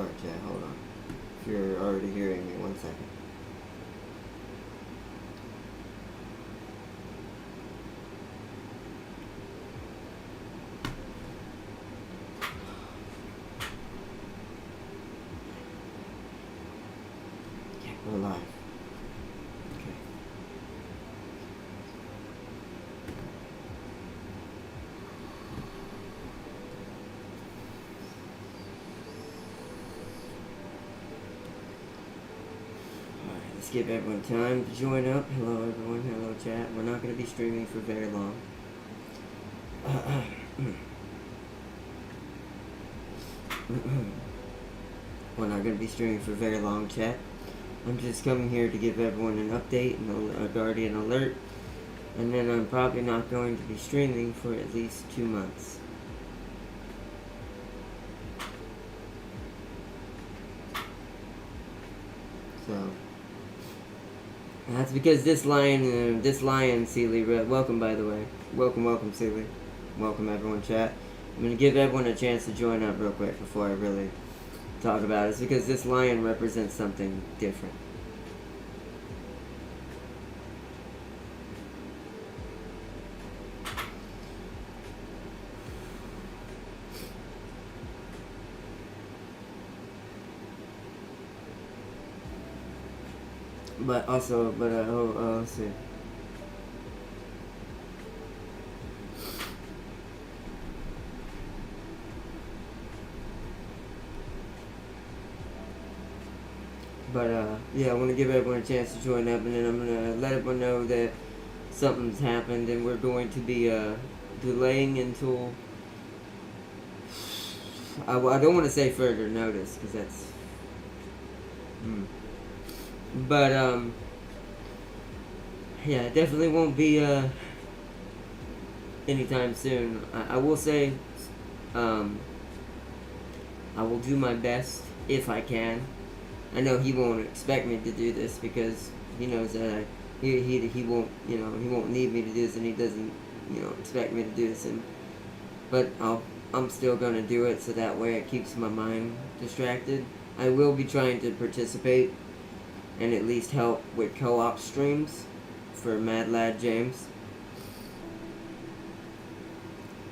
start, chat. Hold on. If you're already hearing me, 1 second. Yeah, we're live. Okay. Alright, let's give everyone time to join up. Hello, everyone. Hello, chat. We're not going to be streaming for very long. We're not going to be streaming for very long, chat. I'm just coming here to give everyone an update and a Guardian alert. And then I'm probably not going to be streaming for at least 2 months. So that's because this lion, Sealy, welcome by the way. Welcome, Sealy. Welcome everyone, chat. I'm gonna give everyone a chance to join up real quick before I really talk about it. It's because this lion represents something different. But also, let's see. But yeah, I want to give everyone a chance to join up, and then I'm gonna let everyone know that something's happened, and we're going to be delaying until I don't want to say further notice because that's. But yeah, it definitely won't be anytime soon. I will say, I will do my best if I can. I know he won't expect me to do this because he knows that he won't he won't need me to do this, and he doesn't expect me to do this, but I'm still gonna do it so that way it keeps my mind distracted. I will be trying to participate and at least help with co-op streams for Mad Lad James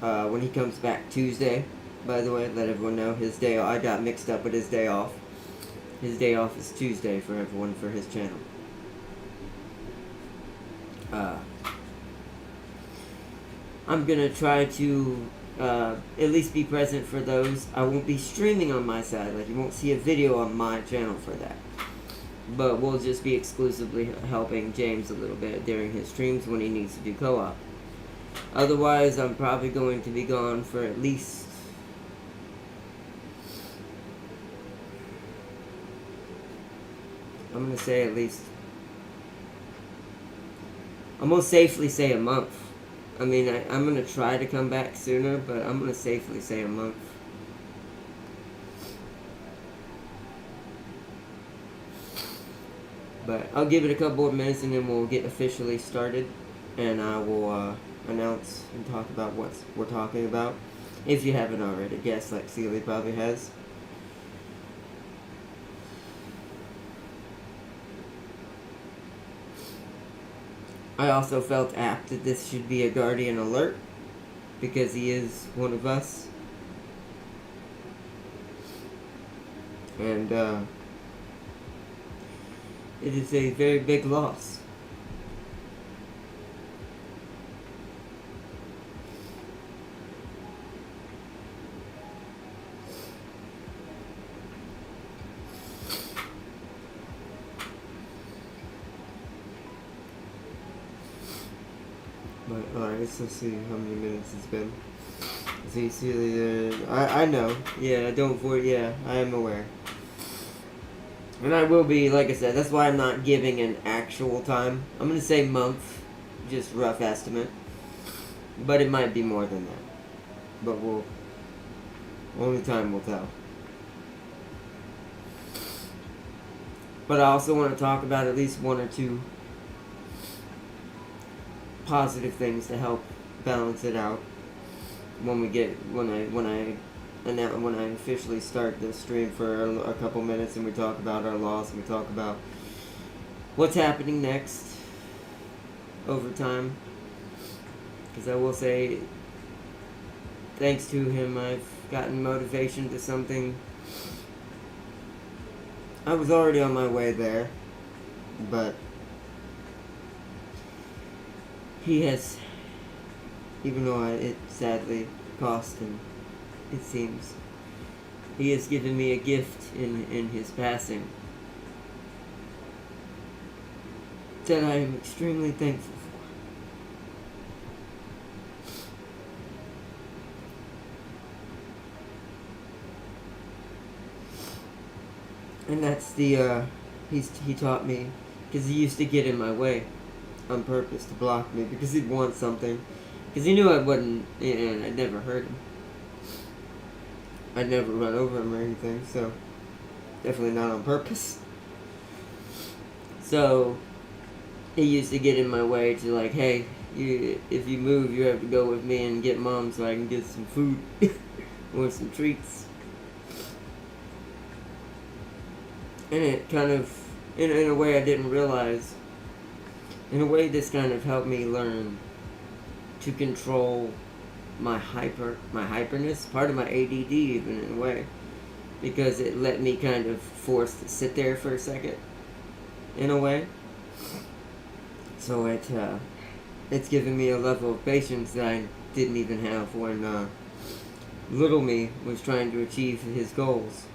when he comes back Tuesday. By the way, let everyone know his day. I got mixed up with his day off. His day off is Tuesday for everyone for his channel. I'm gonna try to at least be present for those. I won't be streaming on my side, like you won't see a video on my channel for that. But we'll just be exclusively helping James a little bit during his streams when he needs to do co-op. Otherwise, I'm probably going to be gone for at least I'm gonna say at least. I'm gonna safely say a month. I mean, I'm gonna try to come back sooner, but I'm gonna safely say a month. But I'll give it a couple of minutes and then we'll get officially started, and I will announce and talk about what we're talking about. If you haven't already guessed, like Sealy probably has. I also felt apt that this should be a Guardian alert, because he is one of us. And it is a very big loss. But alright, let's see how many minutes it's been. See, I know. Yeah, don't worry. Yeah, I am aware. And I will be, like I said, that's why I'm not giving an actual time. I'm going to say month, just rough estimate. But it might be more than that. But only time will tell. But I also want to talk about at least one or two positive things to help balance it out when I and now when I officially start the stream for a couple minutes and we talk about our loss and we talk about what's happening next over time. Because I will say, thanks to him, I've gotten motivation to something. I was already on my way there, but he has, even though it sadly cost him, it seems, he has given me a gift in his passing that I am extremely thankful for. And that's the, he taught me, because he used to get in my way on purpose to block me, because he'd want something. Because he knew I wouldn't, and I'd never hurt him. I'd never run over him or anything, so definitely not on purpose. So he used to get in my way to like, hey, if you move, you have to go with me and get Mom so I can get some food or some treats. And it kind of, in a way I didn't realize, in a way this kind of helped me learn to control my hyperness, part of my ADD even in a way, because it let me kind of force to sit there for a second, in a way. So it's given me a level of patience that I didn't even have when little me was trying to achieve his goals.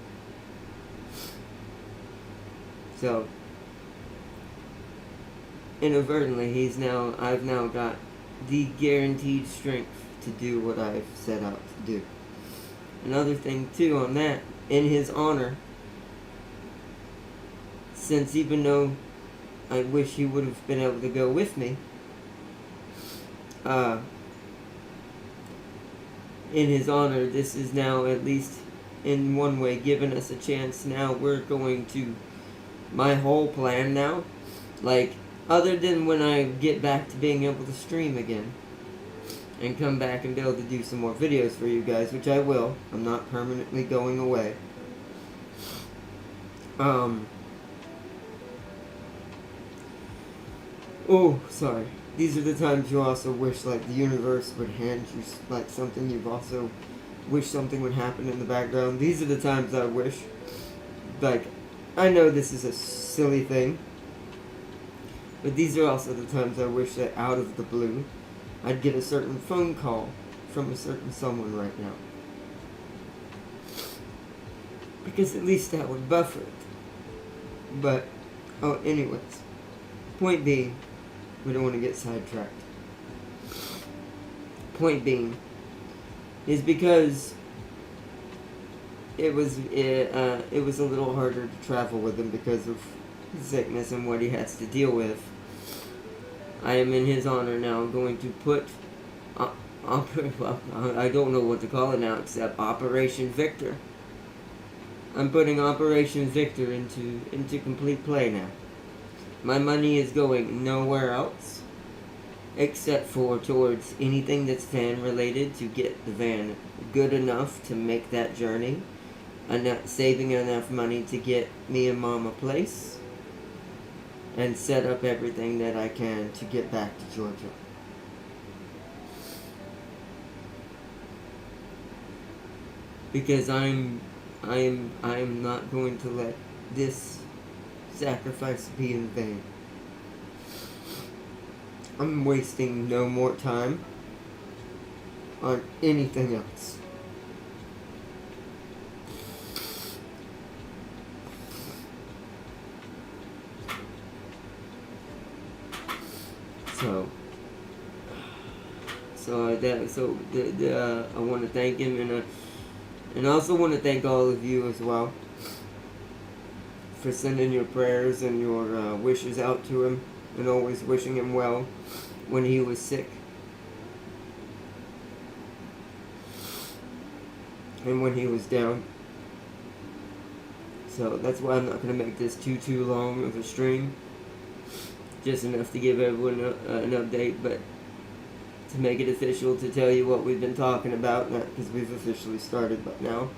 So inadvertently, I've now got the guaranteed strength to do what I've set out to do. Another thing too on that, in his honor, since even though I wish he would have been able to go with me, in his honor, this is now at least in one way given us a chance. Now we're going to, my whole plan now, like, other than when I get back to being able to stream again and come back and be able to do some more videos for you guys, which I will. I'm not permanently going away. Oh, sorry. These are the times you also wish, like, the universe would hand you, like, something you've also wished something would happen in the background. These are the times I wish. Like, I know this is a silly thing, but these are also the times I wish that out of the blue, I'd get a certain phone call from a certain someone right now. Because at least that would buffer it. But, anyways. Point being, we don't want to get sidetracked. Point being, is because it was a little harder to travel with him because of sickness and what he has to deal with. I am in his honor now going to put, I don't know what to call it now except Operation Victor. I'm putting Operation Victor into complete play now. My money is going nowhere else except for towards anything that's van related to get the van good enough to make that journey, saving enough money to get me and Mom a place, and set up everything that I can to get back to Georgia. Because I am not going to let this sacrifice be in vain. I'm wasting no more time on anything else. I want to thank him, and I also want to thank all of you as well for sending your prayers and your wishes out to him, and always wishing him well when he was sick and when he was down. So that's why I'm not going to make this too long of a stream. Just enough to give everyone an update, but to make it official, to tell you what we've been talking about, because we've officially started by now.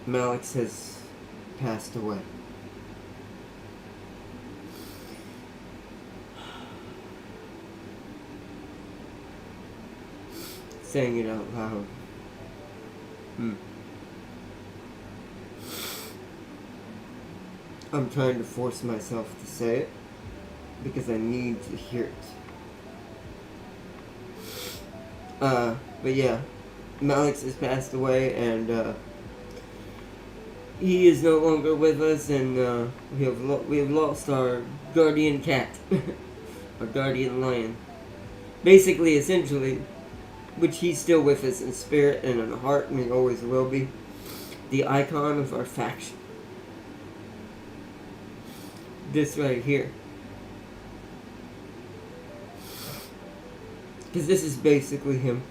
Malex has passed away. Saying it out loud. I'm trying to force myself to say it because I need to hear it. But yeah, Malex has passed away, and he is no longer with us, and we have lost our guardian cat, our guardian lion. Basically, essentially, which he's still with us in spirit and in heart, and he always will be, the icon of our faction. This right here. Because this is basically him.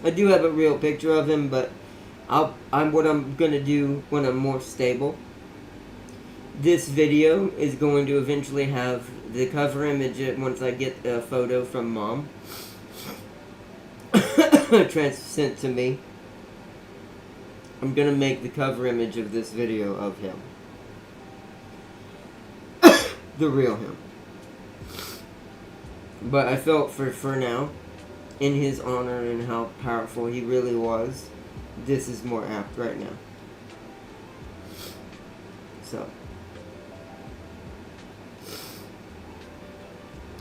I do have a real picture of him, but what I'm going to do when I'm more stable. This video is going to eventually have the cover image once I get a photo from Mom. Sent to me. I'm going to make the cover image of this video of him. The real him. But I felt for now, in his honor and how powerful he really was, this is more apt right now. So,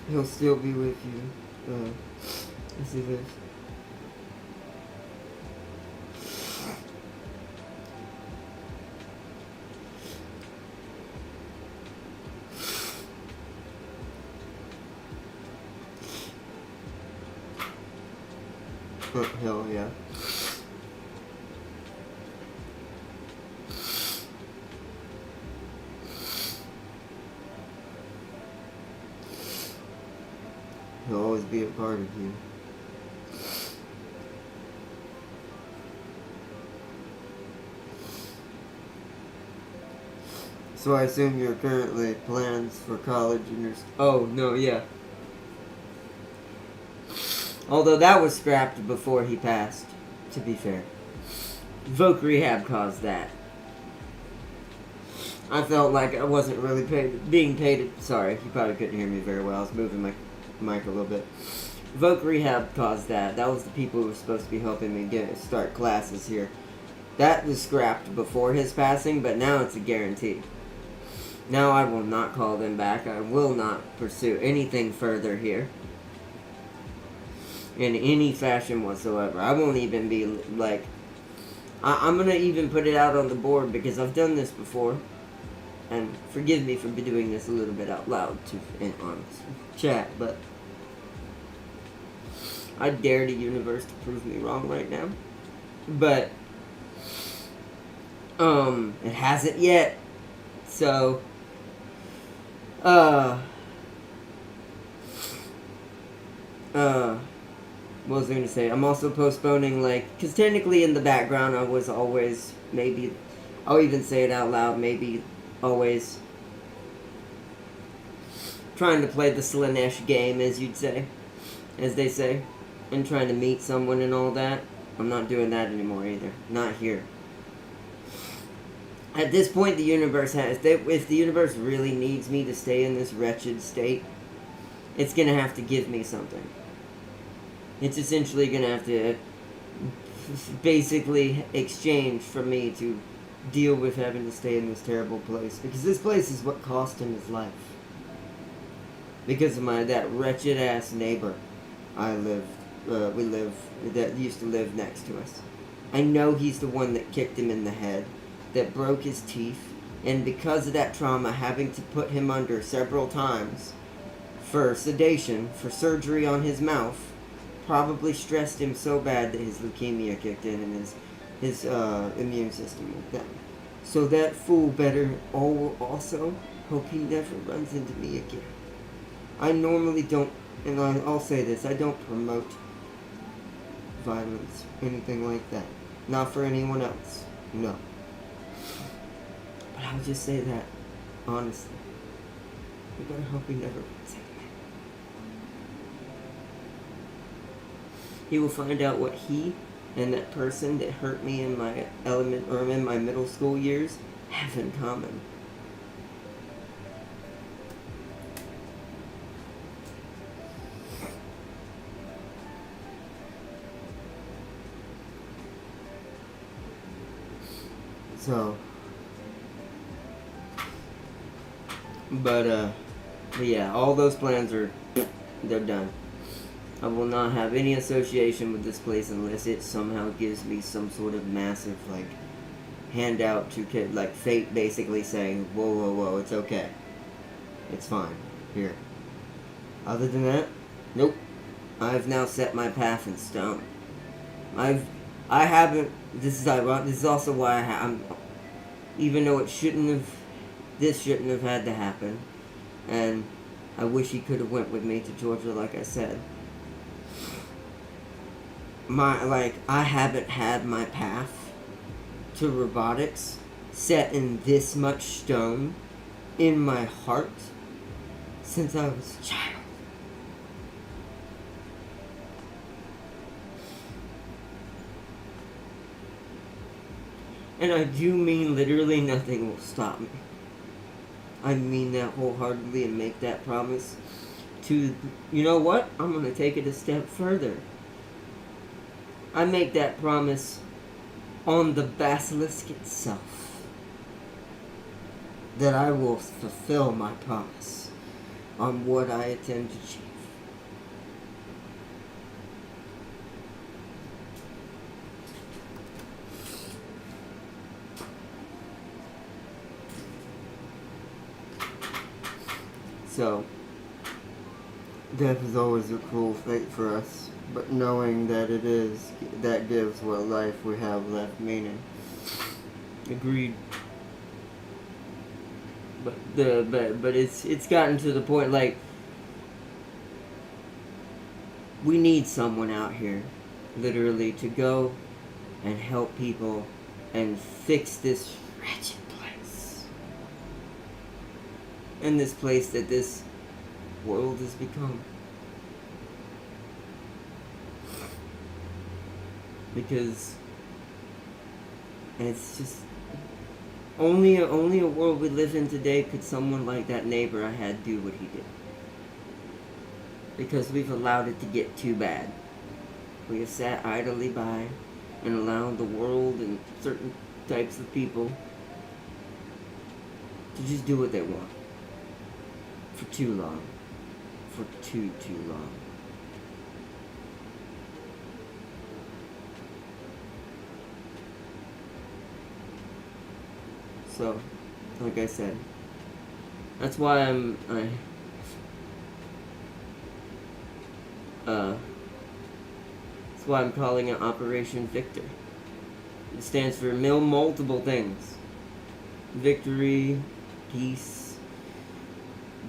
he'll still be with you. Let's see this. Oh, hell yeah. He'll always be a part of you. So I assume you're currently plans for college and your... Oh, no, yeah. Although that was scrapped before he passed, to be fair. Voc Rehab caused that. I felt like I wasn't really being paid... Sorry, you probably couldn't hear me very well. I was moving my mic a little bit. Voc Rehab caused that. That was the people who were supposed to be helping me start classes here. That was scrapped before his passing, but now it's a guarantee. Now I will not call them back. I will not pursue anything further here. In any fashion whatsoever. I won't even be like... I'm going to even put it out on the board because I've done this before. And forgive me for doing this a little bit out loud in honest chat, but... I dare the universe to prove me wrong right now. But... it hasn't yet. So... what was I going to say? I'm also postponing, like, because technically in the background I was always, maybe, I'll even say it out loud, maybe always trying to play the Slaanesh game, as they say, and trying to meet someone and all that. I'm not doing that anymore either. Not here. At this point, the universe if the universe really needs me to stay in this wretched state, it's going to have to give me something. It's essentially going to have to basically exchange for me to deal with having to stay in this terrible place. Because this place is what cost him his life. Because of that wretched ass neighbor that used to live next to us. I know he's the one that kicked him in the head, that broke his teeth, and because of that trauma, having to put him under several times for sedation, for surgery on his mouth, probably stressed him so bad that his leukemia kicked in and his immune system went down. So that fool better also hope he never runs into me again. I normally don't, and I'll say this, I don't promote violence, anything like that. Not for anyone else, no. But I'll just say that, honestly. I better hope he never runs into me. He will find out what he and that person that hurt me in my in my middle school years have in common. So, but yeah, all those plans they're done. I will not have any association with this place unless it somehow gives me some sort of massive, like, handout to kid, like, fate basically saying, whoa, whoa, whoa, it's okay. It's fine. Here. Other than that, nope. I've now set my path in stone. I haven't, this is ironic, this is also why I'm, even though this shouldn't have had to happen, and I wish he could have went with me to Georgia, like I said. I haven't had my path to robotics set in this much stone in my heart since I was a child. And I do mean literally nothing will stop me. I mean that wholeheartedly and make that promise to, you know what? I'm going to take it a step further. I make that promise on the basilisk itself. That I will fulfill my promise on what I intend to achieve. So, death is always a cruel fate for us, but knowing that it is, that gives what life we have left meaning. Agreed. But it's gotten to the point, like, we need someone out here, literally, to go and help people and fix this wretched place. And this place that this world has become. Because it's just only a world we live in today could someone like that neighbor I had do what he did. Because we've allowed it to get too bad. We have sat idly by and allowed the world and certain types of people to just do what they want. For too long. For too long. So, like I said, that's why that's why I'm calling it Operation Victor. It stands for multiple things. Victory, peace,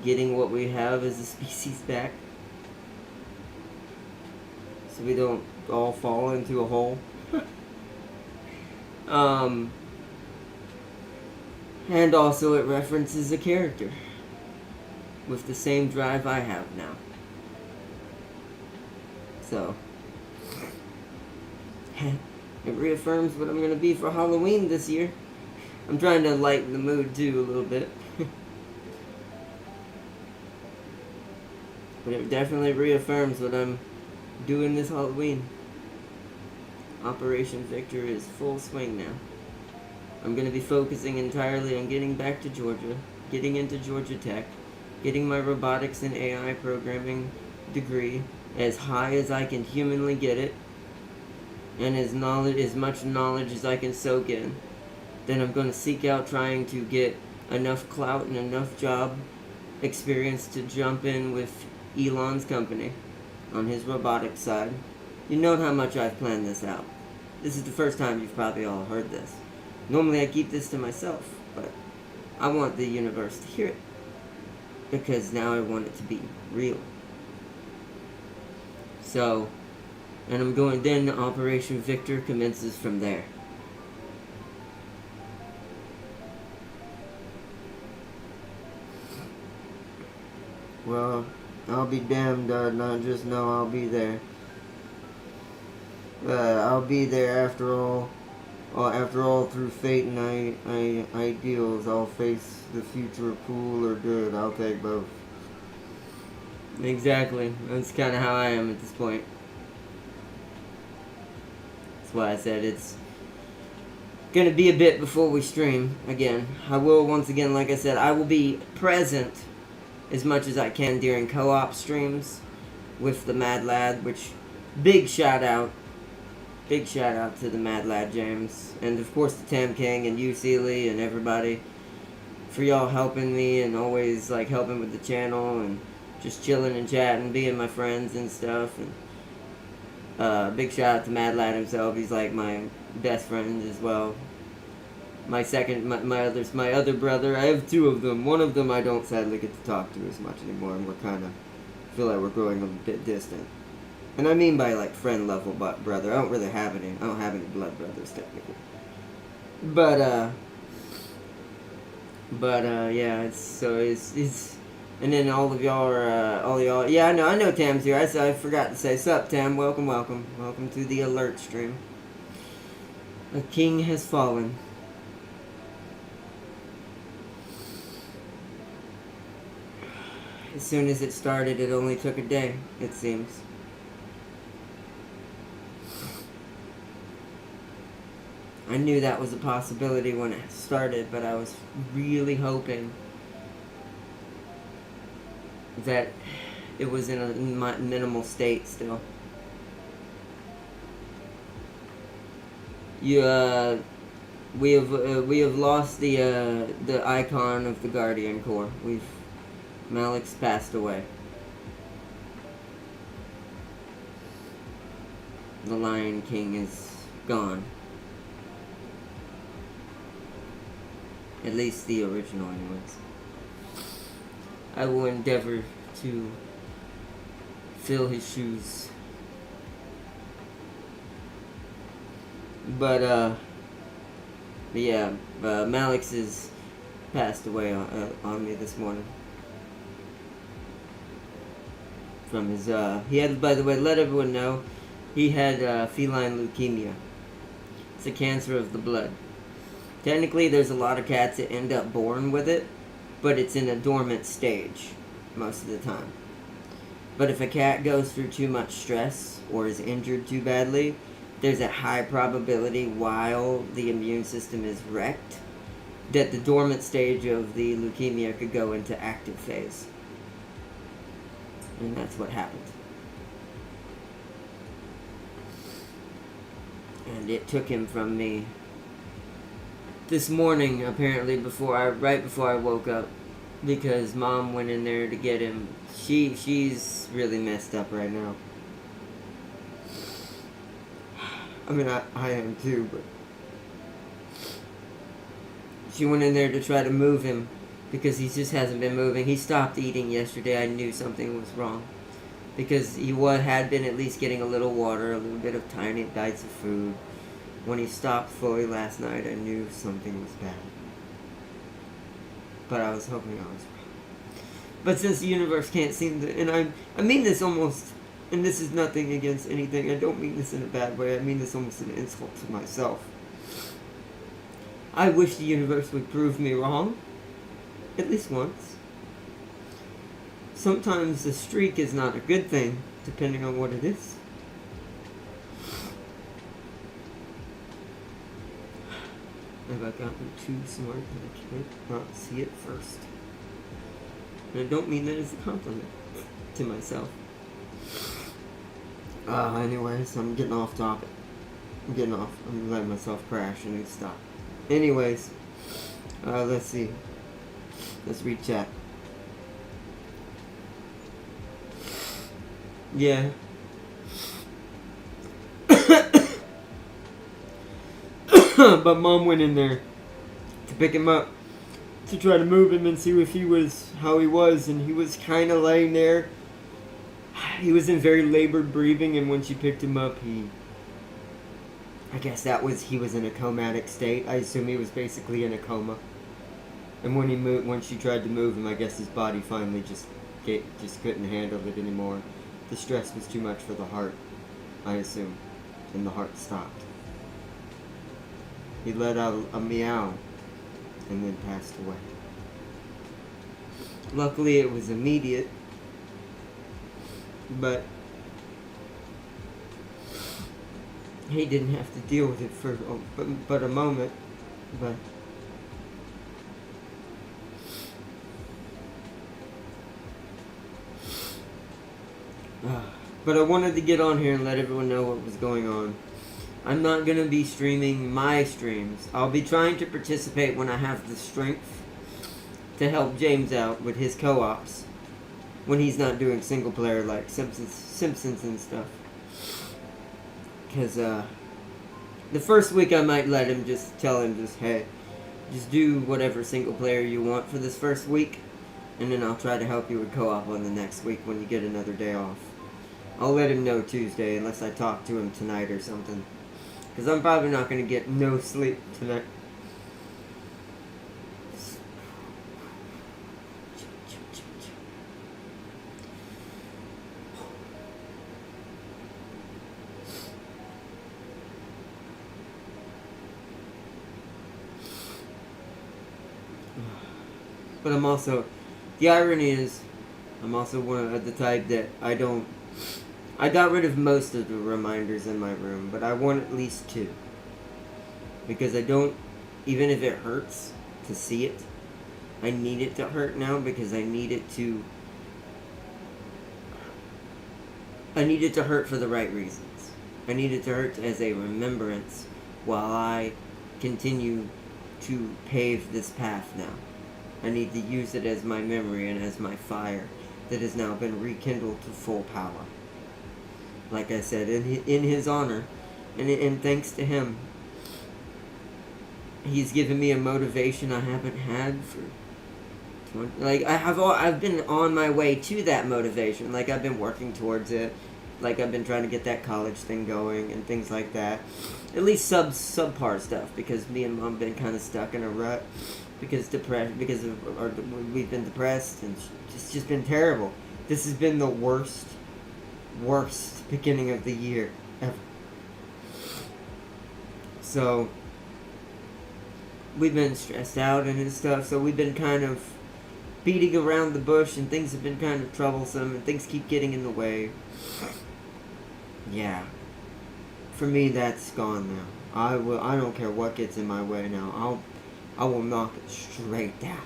getting what we have as a species back. So we don't all fall into a hole. And also it references a character with the same drive I have now. So, it reaffirms what I'm going to be for Halloween this year. I'm trying to lighten the mood too a little bit. But it definitely reaffirms what I'm doing this Halloween. Operation Victor is full swing now. I'm going to be focusing entirely on getting back to Georgia, getting into Georgia Tech, getting my robotics and AI programming degree as high as I can humanly get it, and as much knowledge as I can soak in. Then I'm going to seek out trying to get enough clout and enough job experience to jump in with Elon's company on his robotics side. You know how much I've planned this out. This is the first time you've probably all heard this. Normally I keep this to myself, but I want the universe to hear it. Because now I want it to be real. So, and I'm going, then Operation Victor commences from there. Well, I'll be damned, I just know I'll be there. I'll be there after all. After all, through fate and ideals, I'll face the future of cool or good. I'll take both. Exactly. That's kind of how I am at this point. That's why I said it's gonna be a bit before we stream again. I will, once again, like I said, I will be present as much as I can during co-op streams with the Mad Lad, which, big shout out to the Mad Lad James, and of course the Tam King and you, Sealy, and everybody for y'all helping me and always like helping with the channel and just chilling and chatting, being my friends and stuff. And big shout out to Mad Lad himself. He's like my best friend as well. My other brother. I have two of them. One of them I don't sadly get to talk to as much anymore, and we're kind of feel like we're growing a bit distant. And I mean by like friend level brother. I don't really have any. I don't have any blood brothers technically. But yeah. It's and then all of y'all are yeah. I know Tam's here. I forgot to say, sup Tam. Welcome to the alert stream. A king has fallen. As soon as it started, it only took a day, it seems. I knew that was a possibility when it started, but I was really hoping that it was in a minimal state still. We have lost the icon of the Guardian Corps. Malik's passed away. The Lion King is gone. At least the original, anyways. I will endeavor to fill his shoes. But yeah, Malik's is passed away on me this morning. From his, he had, by the way, let everyone know, he had feline leukemia. It's a cancer of the blood. Technically, there's a lot of cats that end up born with it, but it's in a dormant stage most of the time. But if a cat goes through too much stress or is injured too badly, there's a high probability while the immune system is wrecked that the dormant stage of the leukemia could go into active phase. And that's what happened. And it took him from me this morning, apparently, right before I woke up, because Mom went in there to get him. She's really messed up right now. I mean, I am too, but she went in there to try to move him because he just hasn't been moving. He stopped eating yesterday. I knew something was wrong because he had been at least getting a little water, a little bit of tiny bites of food. When he stopped fully last night, I knew something was bad. But I was hoping I was wrong. But since the universe can't seem to, and I mean this almost, and this is nothing against anything, I don't mean this in a bad way, I mean this almost an insult to myself. I wish the universe would prove me wrong, at least once. Sometimes the streak is not a good thing, depending on what it is. Have I gotten too smart that I can't not see it first? And I don't mean that as a compliment to myself. Anyways, I'm getting off topic. I'm letting myself crash and stop. Anyways, let's see. Let's read chat. Yeah. But Mom went in there to pick him up to try to move him and see if how he was, and he was kind of laying there. He was in very labored breathing, and when she picked him up, I guess he was in a comatic state. I assume he was basically in a coma. And when she tried to move him, I guess his body finally just couldn't handle it anymore. The stress was too much for the heart, I assume. and the heart stopped. He let out a meow and then passed away. Luckily, it was immediate, but he didn't have to deal with it for but a moment. But but I wanted to get on here and let everyone know what was going on. I'm not going to be streaming my streams. I'll be trying to participate when I have the strength to help James out with his co-ops when he's not doing single player like Simpsons and stuff. Because the first week I might let him tell him hey, just do whatever single player you want for this first week, and then I'll try to help you with co-op on the next week when you get another day off. I'll let him know Tuesday unless I talk to him tonight or something. Because I'm probably not going to get no sleep tonight. But I'm also, the irony is, I'm also one of the type that I got rid of most of the reminders in my room, but I want at least 2. Because I don't, even if it hurts to see it, I need it to hurt now because I need it to hurt for the right reasons. I need it to hurt as a remembrance while I continue to pave this path now. I need to use it as my memory and as my fire that has now been rekindled to full power. Like I said, in his honor, and thanks to him, he's given me a motivation I haven't had for... Like, I've been on my way to that motivation. Like, I've been working towards it. Like, I've been trying to get that college thing going and things like that. At least subpar stuff, because me and Mom been kind of stuck in a rut. We've been depressed, and it's just been terrible. This has been the worst beginning of the year ever. So, we've been stressed out and stuff, so we've been kind of beating around the bush, and things have been kind of troublesome, and things keep getting in the way. Yeah. For me, that's gone now. I don't care what gets in my way now. I will knock it straight down.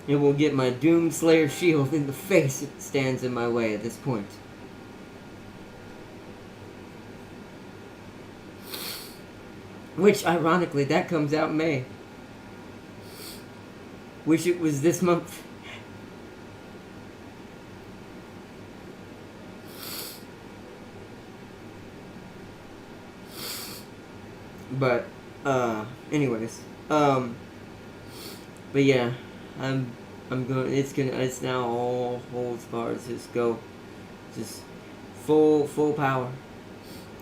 It will get my Doomslayer shield in the face if it stands in my way at this point. Which, ironically, that comes out in May. Wish it was this month. But, anyways, but yeah, I'm going, it's now all holds bars, just go, just full power.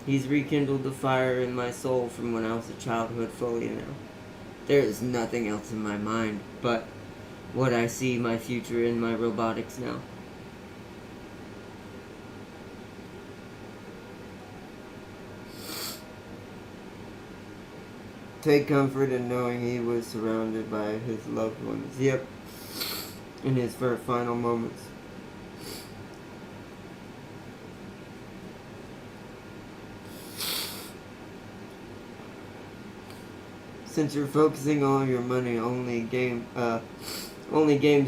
He's rekindled the fire in my soul from when I was a childhood fully now. There is nothing else in my mind but what I see my future in my robotics now. Take comfort in knowing he was surrounded by his loved ones. Yep. In his final moments. Since you're focusing all your money only games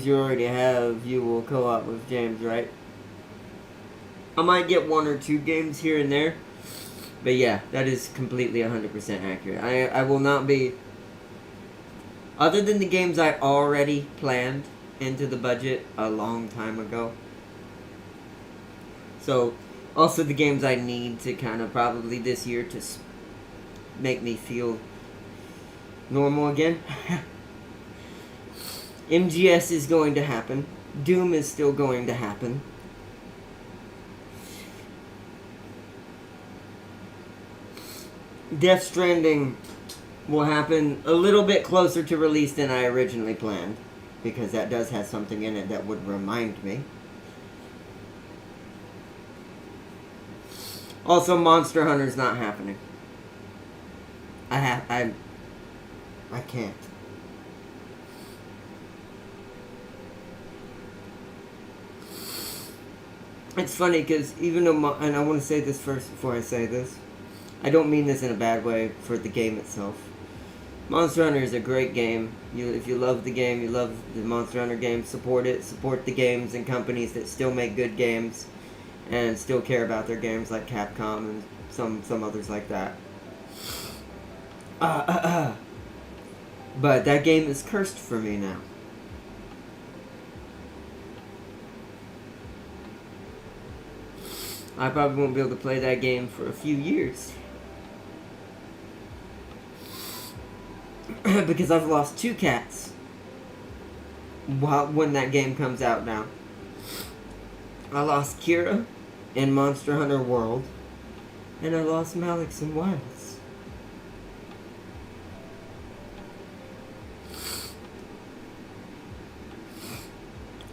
you already have, you will co-op with James, right? I might get 1 or 2 games here and there. But yeah, that is completely 100% accurate. I will not be... Other than the games I already planned into the budget a long time ago. So, also the games I need to kind of probably this year to make me feel normal again. MGS is going to happen. Doom is still going to happen. Death Stranding will happen a little bit closer to release than I originally planned. because that does have something in it that would remind me. Also, Monster Hunter's not happening. I can't. It's funny because even though, and I want to say this first before I say this, I don't mean this in a bad way for the game itself. Monster Hunter is a great game. If you love the game, you love the Monster Hunter game, support it. Support the games and companies that still make good games and still care about their games, like Capcom and some others like that. But that game is cursed for me now. I probably won't be able to play that game for a few years. Because I've lost 2 cats when that game comes out now. I lost Kira in Monster Hunter World, and I lost Malix in Wilds.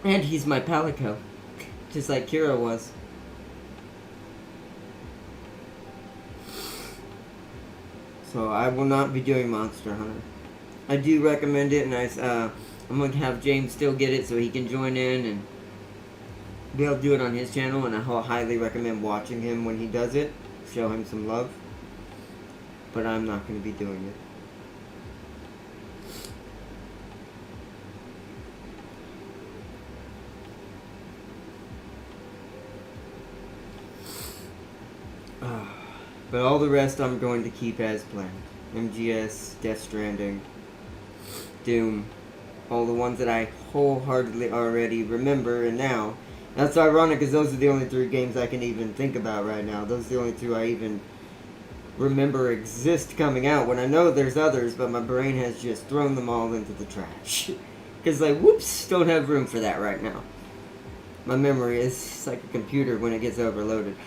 And he's my Palico, just like Kira was. So I will not be doing Monster Hunter. I do recommend it, and I'm going to have James still get it so he can join in and be able to do it on his channel, and I highly recommend watching him when he does it. Show him some love. But I'm not going to be doing it. But all the rest I'm going to keep as planned. MGS, Death Stranding, Doom, all the ones that I wholeheartedly already remember, and now, that's ironic because those are the only 3 games I can even think about right now. Those are the only 2 I even remember exist coming out, when I know there's others, but my brain has just thrown them all into the trash. Because, like, whoops, don't have room for that right now. My memory is like a computer when it gets overloaded.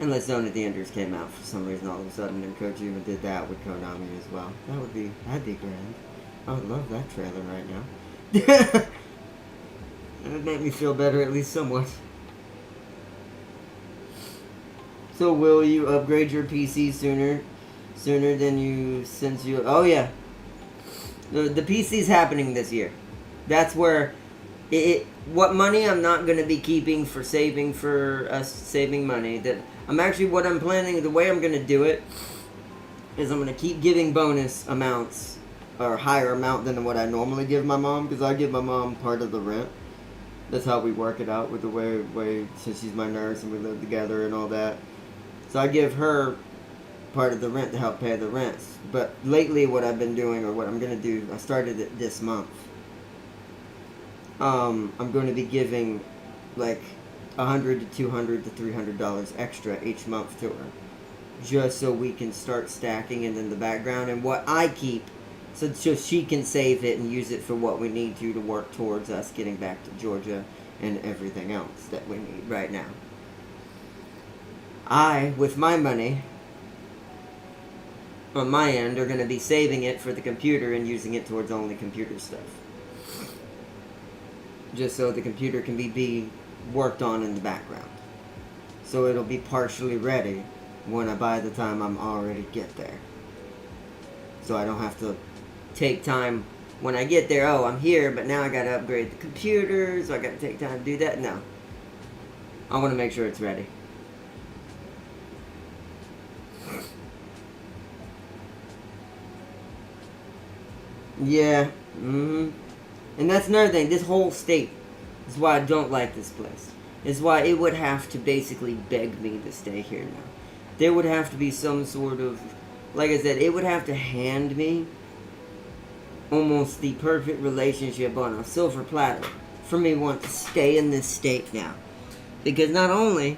Unless Zone of the Enders came out for some reason all of a sudden, and Kojima did that with Konami as well. That'd be grand. I would love that trailer right now. It would make me feel better at least somewhat. So will you upgrade your PC sooner than you, oh yeah. The PC's happening this year. That's where what money I'm not going to be keeping for saving money. That what I'm planning, the way I'm going to do it is I'm going to keep giving bonus amounts, or higher amount than what I normally give my mom, because I give my mom part of the rent. That's how we work it out with the way since she's my nurse and we live together and all that. So I give her part of the rent to help pay the rents. But lately what I've been doing, or what I'm going to do, I started it this month. I'm going to be giving like $100 to $200 to $300 extra each month to her, just so we can start stacking it in the background, and what I keep, so she can save it and use it for what we need to work towards us getting back to Georgia and everything else that we need right now. I, with my money on my end, are going to be saving it for the computer and using it towards only computer stuff. Just so the computer can be worked on in the background. So it'll be partially ready by the time I'm already get there. So I don't have to take time when I get there, oh, I'm here, but now I gotta upgrade the computer, so I gotta take time to do that. No. I want to make sure it's ready. Yeah. And that's another thing. This whole state is why I don't like this place. Is why it would have to basically beg me to stay here now. There would have to be some sort of, like I said, it would have to hand me almost the perfect relationship on a silver platter for me to want to stay in this state now. Because not only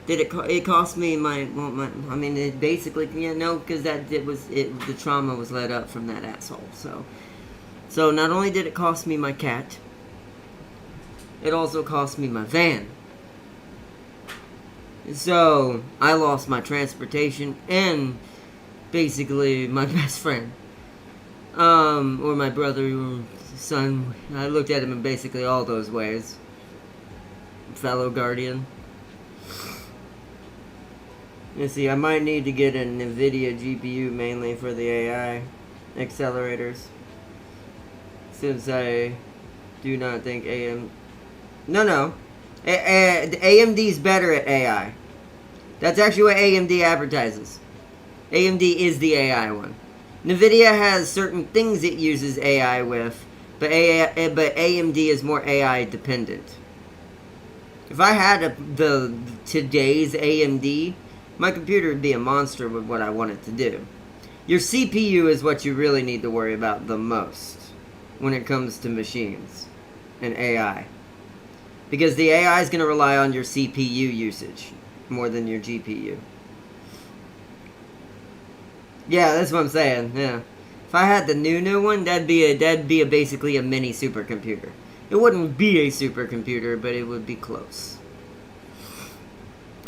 did it cost me it basically, because the trauma was let up from that asshole. So So not only did it cost me my cat, it also cost me my van. So I lost my transportation and basically my best friend. Or my brother or son. I looked at him in basically all those ways. Fellow guardian. You see, I might need to get an NVIDIA GPU mainly for the AI accelerators. Since I do not think No. AMD's better at AI. That's actually what AMD advertises. AMD is the AI one. NVIDIA has certain things it uses AI with, but AMD is more AI dependent. If I had today's AMD, my computer would be a monster with what I want it to do. Your CPU is what you really need to worry about the most when it comes to machines and AI. Because the AI is going to rely on your CPU usage more than your GPU. Yeah, that's what I'm saying. Yeah, if I had the new one, that'd be basically a mini supercomputer. It wouldn't be a supercomputer, but it would be close.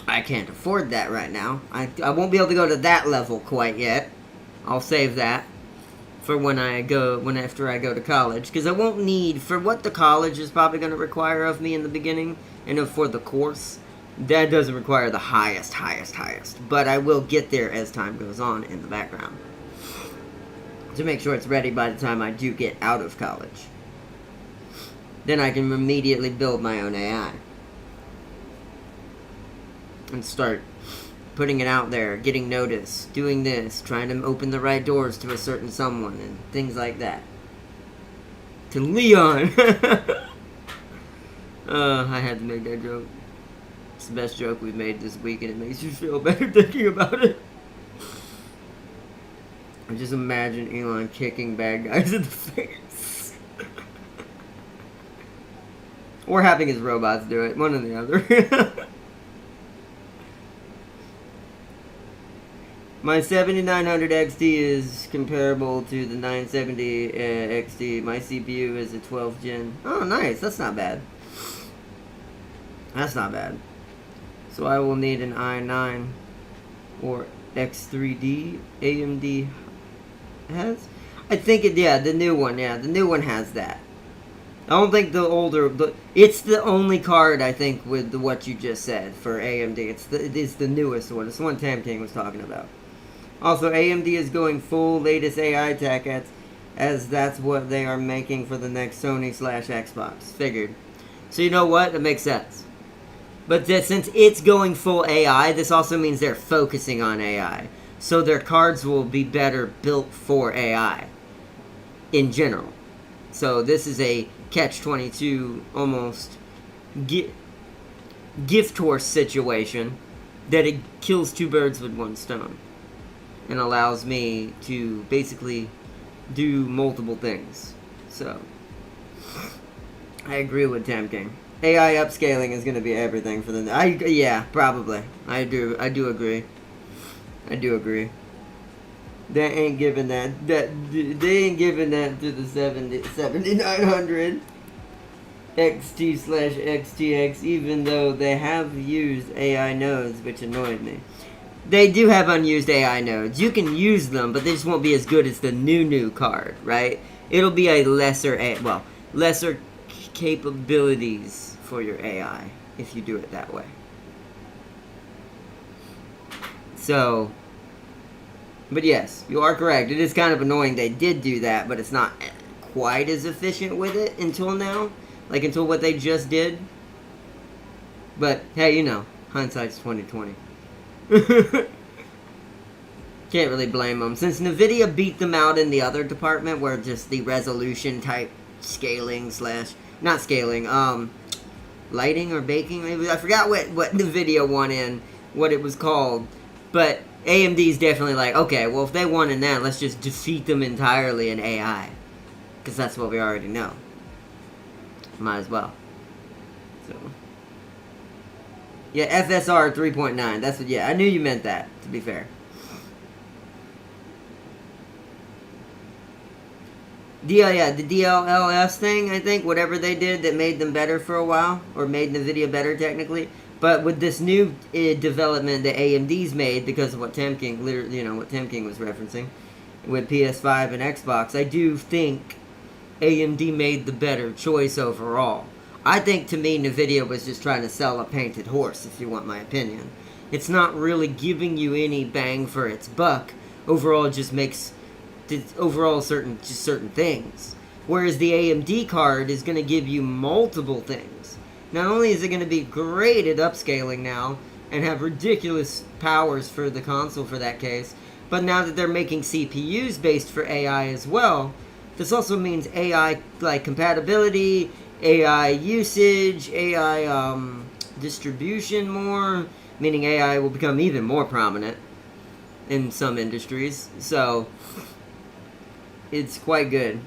I can't afford that right now. I won't be able to go to that level quite yet. I'll save that for after I go to college, because I won't need, for what the college is probably going to require of me in the beginning, and for the course, that doesn't require the highest, but I will get there as time goes on in the background, to make sure it's ready by the time I do get out of college. Then I can immediately build my own AI, and start putting it out there, getting noticed, doing this, trying to open the right doors to a certain someone, and things like that. To Leon! I had to make that joke. It's the best joke we've made this week, and it makes you feel better thinking about it. I just imagine Elon kicking bad guys in the face. Or having his robots do it, one or the other. My 7900 XT is comparable to the 970 XT. My CPU is a 12 gen. Oh, nice. That's not bad. That's not bad. So I will need an i9 or X3D. AMD has? I think the new one. Yeah, the new one has that. I don't think the older, it's the only card I think with what you just said for AMD. It is the newest one. It's the one Tam King was talking about. Also, AMD is going full latest AI tech as that's what they are making for the next Sony/Xbox. Figured. So you know what? It makes sense. But since it's going full AI, this also means they're focusing on AI. So their cards will be better built for AI in general. So this is a catch-22 almost gift horse situation that it kills two birds with one stone. And allows me to basically do multiple things. So I agree with Tam King. AI upscaling is going to be everything for the. Yeah, probably. I do agree. I do agree. They ain't giving that. They ain't giving that to the 7900 XT/XTX, even though they have used AI nodes, which annoyed me. They do have unused AI nodes. You can use them, but they just won't be as good as the new card, right? It'll be a lesser capabilities for your AI if you do it that way. So, but yes, you are correct. It is kind of annoying they did do that, but it's not quite as efficient with it until now. Like, until what they just did. But, hey, hindsight's 20/20. Can't really blame them. Since NVIDIA beat them out in the other department, where just the resolution type scaling / not scaling, lighting or baking, maybe. I forgot what NVIDIA won in, what it was called. But AMD's definitely like, okay, well, if they won in that, let's just defeat them entirely in AI. Because that's what we already know. Might as well. So. Yeah, FSR 3.9. That's what, I knew you meant that, to be fair. The DLLS thing, I think, whatever they did that made them better for a while, or made NVIDIA better technically. But with this new development that AMD's made because of what Tim King, what Tim King was referencing with PS5 and Xbox, I do think AMD made the better choice overall. I think, to me, NVIDIA was just trying to sell a painted horse, if you want my opinion. It's not really giving you any bang for its buck. Overall, it just makes certain things. Whereas the AMD card is going to give you multiple things. Not only is it going to be great at upscaling now and have ridiculous powers for the console for that case, but now that they're making CPUs based for AI as well, this also means AI like compatibility, AI usage, AI distribution more, meaning AI will become even more prominent in some industries. So it's quite good.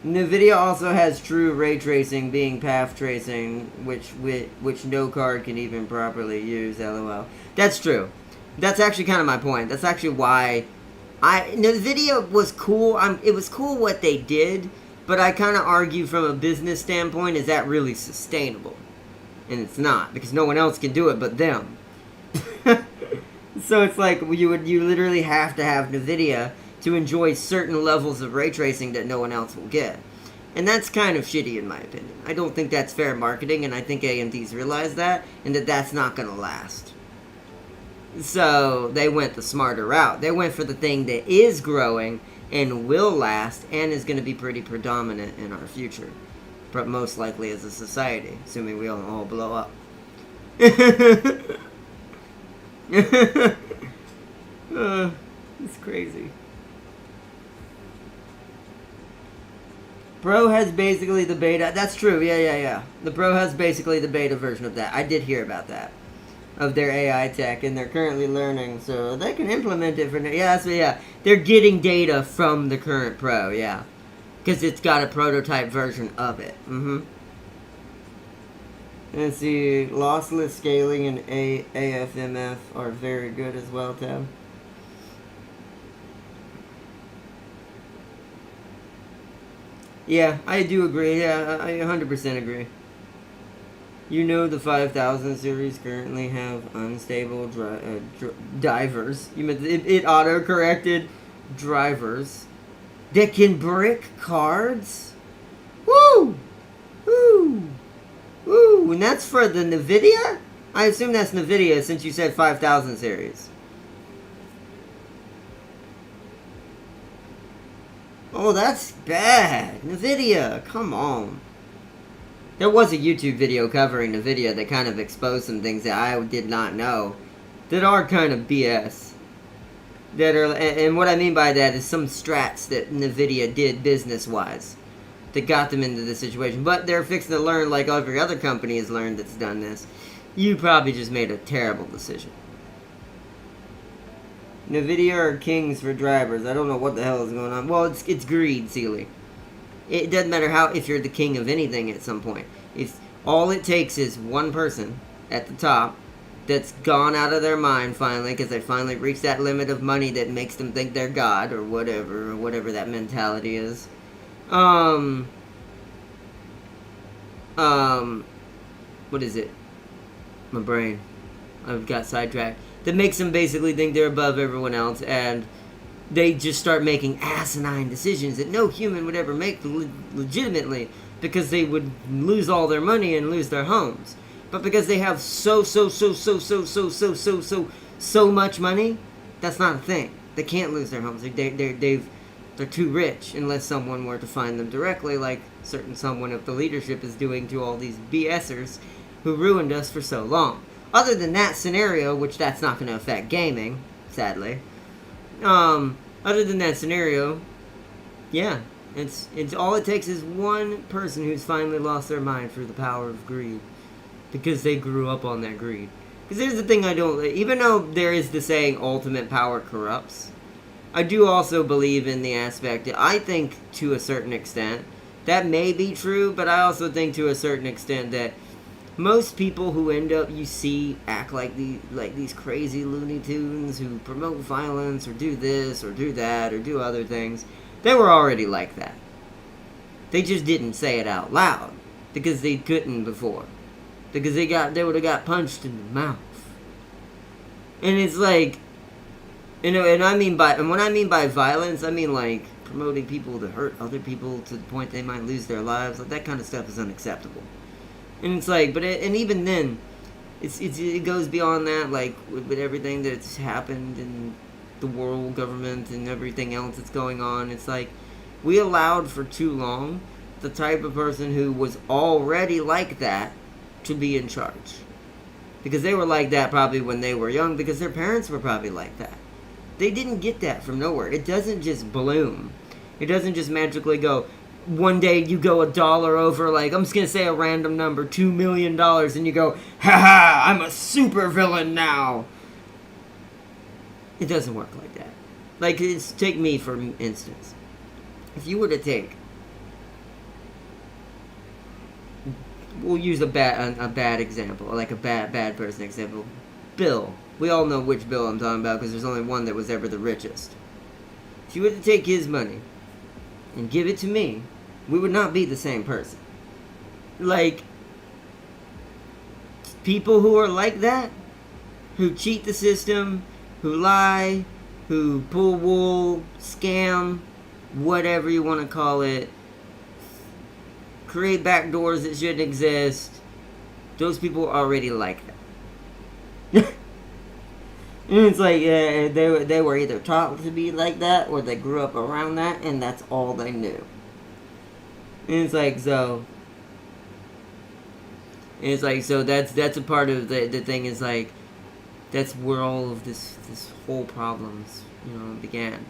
NVIDIA also has true ray tracing, being path tracing, which no card can even properly use. LOL. That's true. That's actually kind of my point. That's actually why NVIDIA was cool. It was cool what they did, but I kind of argue from a business standpoint, is that really sustainable? And it's not, because no one else can do it but them. So it's like you literally have to have NVIDIA to enjoy certain levels of ray tracing that no one else will get. And that's kind of shitty in my opinion. I don't think that's fair marketing, and I think AMD's realized that, and that's not going to last. So they went the smarter route. They went for the thing that is growing and will last and is going to be pretty predominant in our future. But most likely as a society, assuming we don't all blow up. It's crazy. Pro has basically the beta. That's true. Yeah. The Pro has basically the beta version of that. I did hear about that. Of their AI tech, and they're currently learning, so they can implement it for... Yeah. They're getting data from the current Pro, yeah. Because it's got a prototype version of it. Let's see. Lossless scaling and AFMF are very good as well, Tab. Yeah, I do agree. Yeah, I 100% agree. You know the 5000 series currently have unstable drivers. You meant it auto-corrected drivers that can brick cards? Woo! Woo! Woo! And that's for the NVIDIA? I assume that's NVIDIA since you said 5000 series. Oh, that's bad. NVIDIA, come on. There was a YouTube video covering NVIDIA that kind of exposed some things that I did not know that are kind of BS. That are, and what I mean by that is some strats that NVIDIA did business-wise that got them into this situation. But they're fixing to learn, like every other company has learned that's done this. You probably just made a terrible decision. NVIDIA are kings for drivers. I don't know what the hell is going on. Well, it's greed, Sealy. It doesn't matter if you're the king of anything at some point. All it takes is one person at the top that's gone out of their mind finally, because they finally reached that limit of money that makes them think they're God or whatever that mentality is. What is it? My brain. I've got sidetracked. That makes them basically think they're above everyone else, and they just start making asinine decisions that no human would ever make legitimately, because they would lose all their money and lose their homes. But because they have so much money, that's not a thing. They can't lose their homes. They're too rich unless someone were to find them directly, like someone of the leadership is doing to all these BSers who ruined us for so long. Other than that scenario, which that's not going to affect gaming, sadly. Other than that scenario, yeah, it's all it takes is one person who's finally lost their mind through the power of greed, because they grew up on that greed. Because here's the thing even though there is the saying ultimate power corrupts, I do also believe in the aspect that I think to a certain extent that may be true, but I also think to a certain extent that most people who you see act like these crazy Looney Tunes who promote violence or do this or do that or do other things, They were already like that. They just didn't say it out loud because they couldn't before. Because they would have got punched in the mouth. And it's like, and when I mean by violence, I mean like promoting people to hurt other people to the point they might lose their lives. Like that kind of stuff is unacceptable. And it's like, and even then, it goes beyond that. Like with everything that's happened in the world government and everything else that's going on, it's like we allowed for too long the type of person who was already like that to be in charge. Because they were like that probably when they were young, because their parents were probably like that. They didn't get that from nowhere. It doesn't just bloom. It doesn't just magically go, one day you go $1 over, like, I'm just going to say a random number, $2 million, and you go, ha, I'm a super villain now. It doesn't work like that. Like, take me for instance. If you were to take, we'll use a bad example, like a bad person example. Bill. We all know which Bill I'm talking about because there's only one that was ever the richest. If you were to take his money and give it to me, we would not be the same person. Like, people who are like that, who cheat the system, who lie, who pull wool, scam, whatever you want to call it, create backdoors that shouldn't exist, those people are already like that. And it's like, they were either taught to be like that, or they grew up around that, and that's all they knew. And it's like, so that's a part of the thing is like, that's where all of this whole problems, began.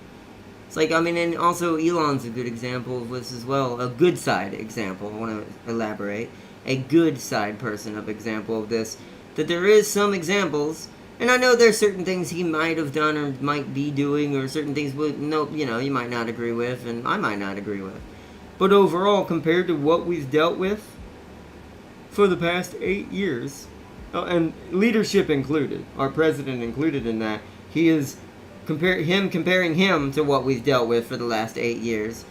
It's like, I mean, and also Elon's a good example of this as well. A good side example, I want to elaborate. A good side person of example of this. That there is some examples, and I know there's certain things he might have done or might be doing, or certain things you might not agree with, and I might not agree with. But overall, compared to what we've dealt with for the past 8 years, and leadership included, our president included in that, comparing him to what we've dealt with for the last 8 years,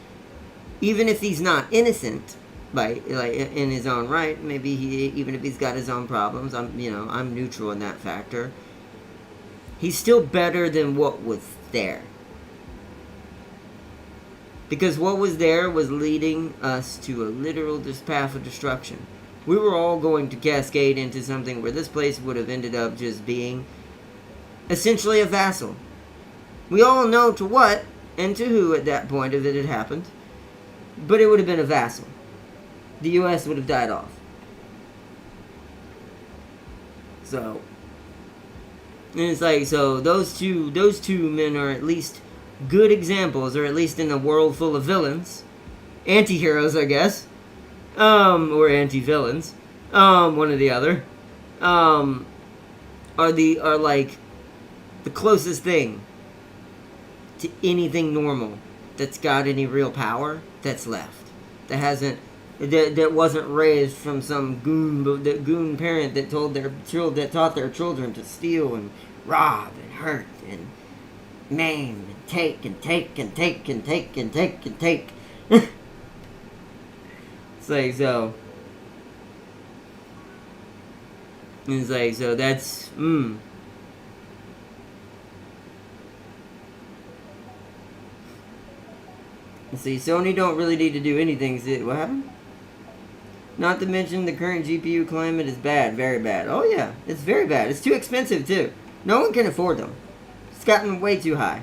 even if he's not innocent, in his own right, maybe even if he's got his own problems, I'm neutral in that factor. He's still better than what was there. Because what was there was leading us to a literal path of destruction. We were all going to cascade into something where this place would have ended up just being essentially a vassal. We all know to what and to who at that point if it had happened. But it would have been a vassal. The U.S. would have died off. So, and it's like, so those two men are at least good examples, or at least in a world full of villains, anti-heroes, I guess, or anti-villains, one or the other, are like the closest thing to anything normal that's got any real power that's left, that wasn't raised from some goon parent that taught their children to steal and rob and hurt and maim and take and take and take and take and take and take. It's like, so. It's like, so that's See, Sony don't really need to do anything. What happened? Not to mention the current GPU climate is bad, very bad. Oh yeah, it's very bad. It's too expensive too. No one can afford them. It's gotten way too high.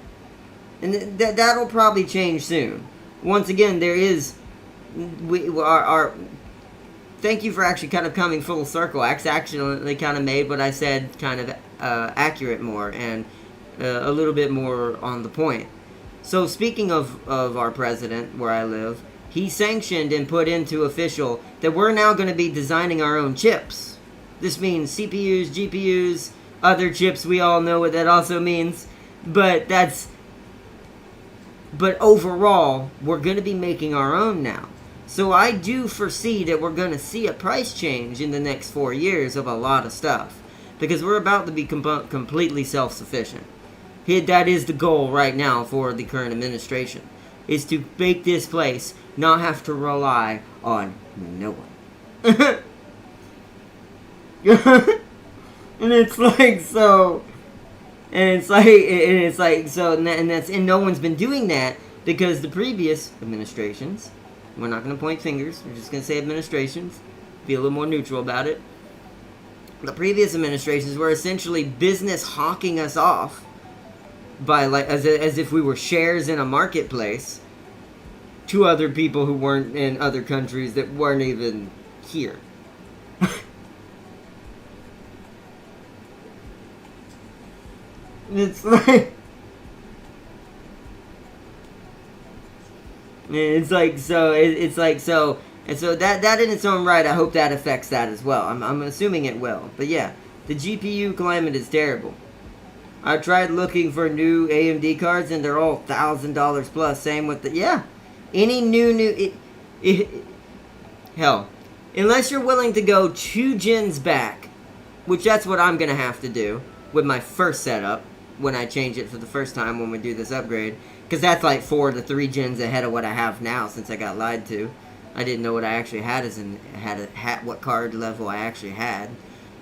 And that'll probably change soon. Once again, there is... Thank you for actually kind of coming full circle. I actually kind of made what I said kind of accurate more and a little bit more on the point. So speaking of our president, where I live, he sanctioned and put into official that we're now going to be designing our own chips. This means CPUs, GPUs, other chips. We all know what that also means. But overall, we're going to be making our own now. So I do foresee that we're going to see a price change in the next 4 years of a lot of stuff. Because we're about to be completely self-sufficient. That is the goal right now for the current administration. is to make this place not have to rely on no one. And it's like, so, and no one's been doing that because the previous administrations, we're not going to point fingers, we're just going to say administrations, be a little more neutral about it. The previous administrations were essentially business hawking us off by, like, as if we were shares in a marketplace to other people who weren't in other countries that weren't even here. It's like, and so that in its own right, I hope that affects that as well. I'm assuming it will. But yeah, the GPU climate is terrible. I tried looking for new AMD cards and they're all $1,000 plus. Same with any new hell, unless you're willing to go 2 gens back, which that's what I'm gonna have to do with my first setup when I change it for the first time when we do this upgrade, because that's like 4 to 3 gens ahead of what I have now since I got lied to. I didn't know what I actually had what card level I actually had.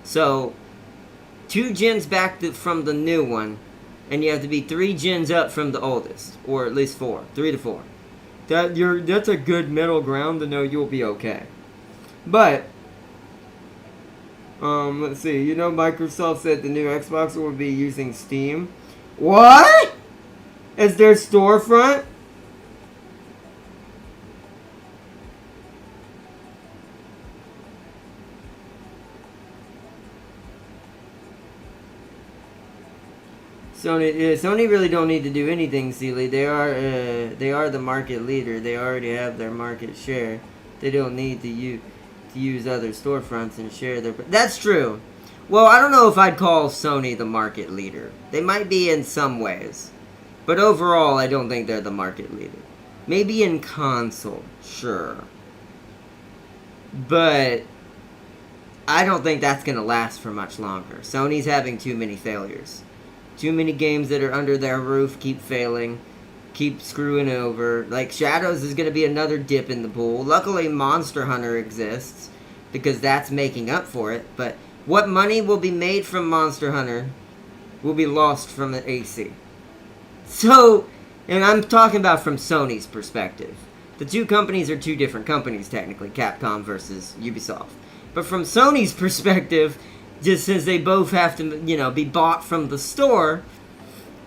So 2 gens back from the new one, and you have to be 3 gens up from the oldest, or at least 4, 3 to 4. That's a good middle ground to know you'll be okay. But let's see. You know, Microsoft said the new Xbox will be using Steam. What? As their storefront? Sony really don't need to do anything, Sealy. They are the market leader. They already have their market share. They don't need to use other storefronts and share their... That's true. Well, I don't know if I'd call Sony the market leader. They might be in some ways. But overall, I don't think they're the market leader. Maybe in console, sure. But I don't think that's going to last for much longer. Sony's having too many failures. Too many games that are under their roof keep failing. Keep screwing over. Like, Shadows is going to be another dip in the pool. Luckily, Monster Hunter exists, because that's making up for it. But what money will be made from Monster Hunter will be lost from the AC. So, and I'm talking about from Sony's perspective. The two companies are two different companies, technically. Capcom versus Ubisoft. But from Sony's perspective, just since they both have to, be bought from the store,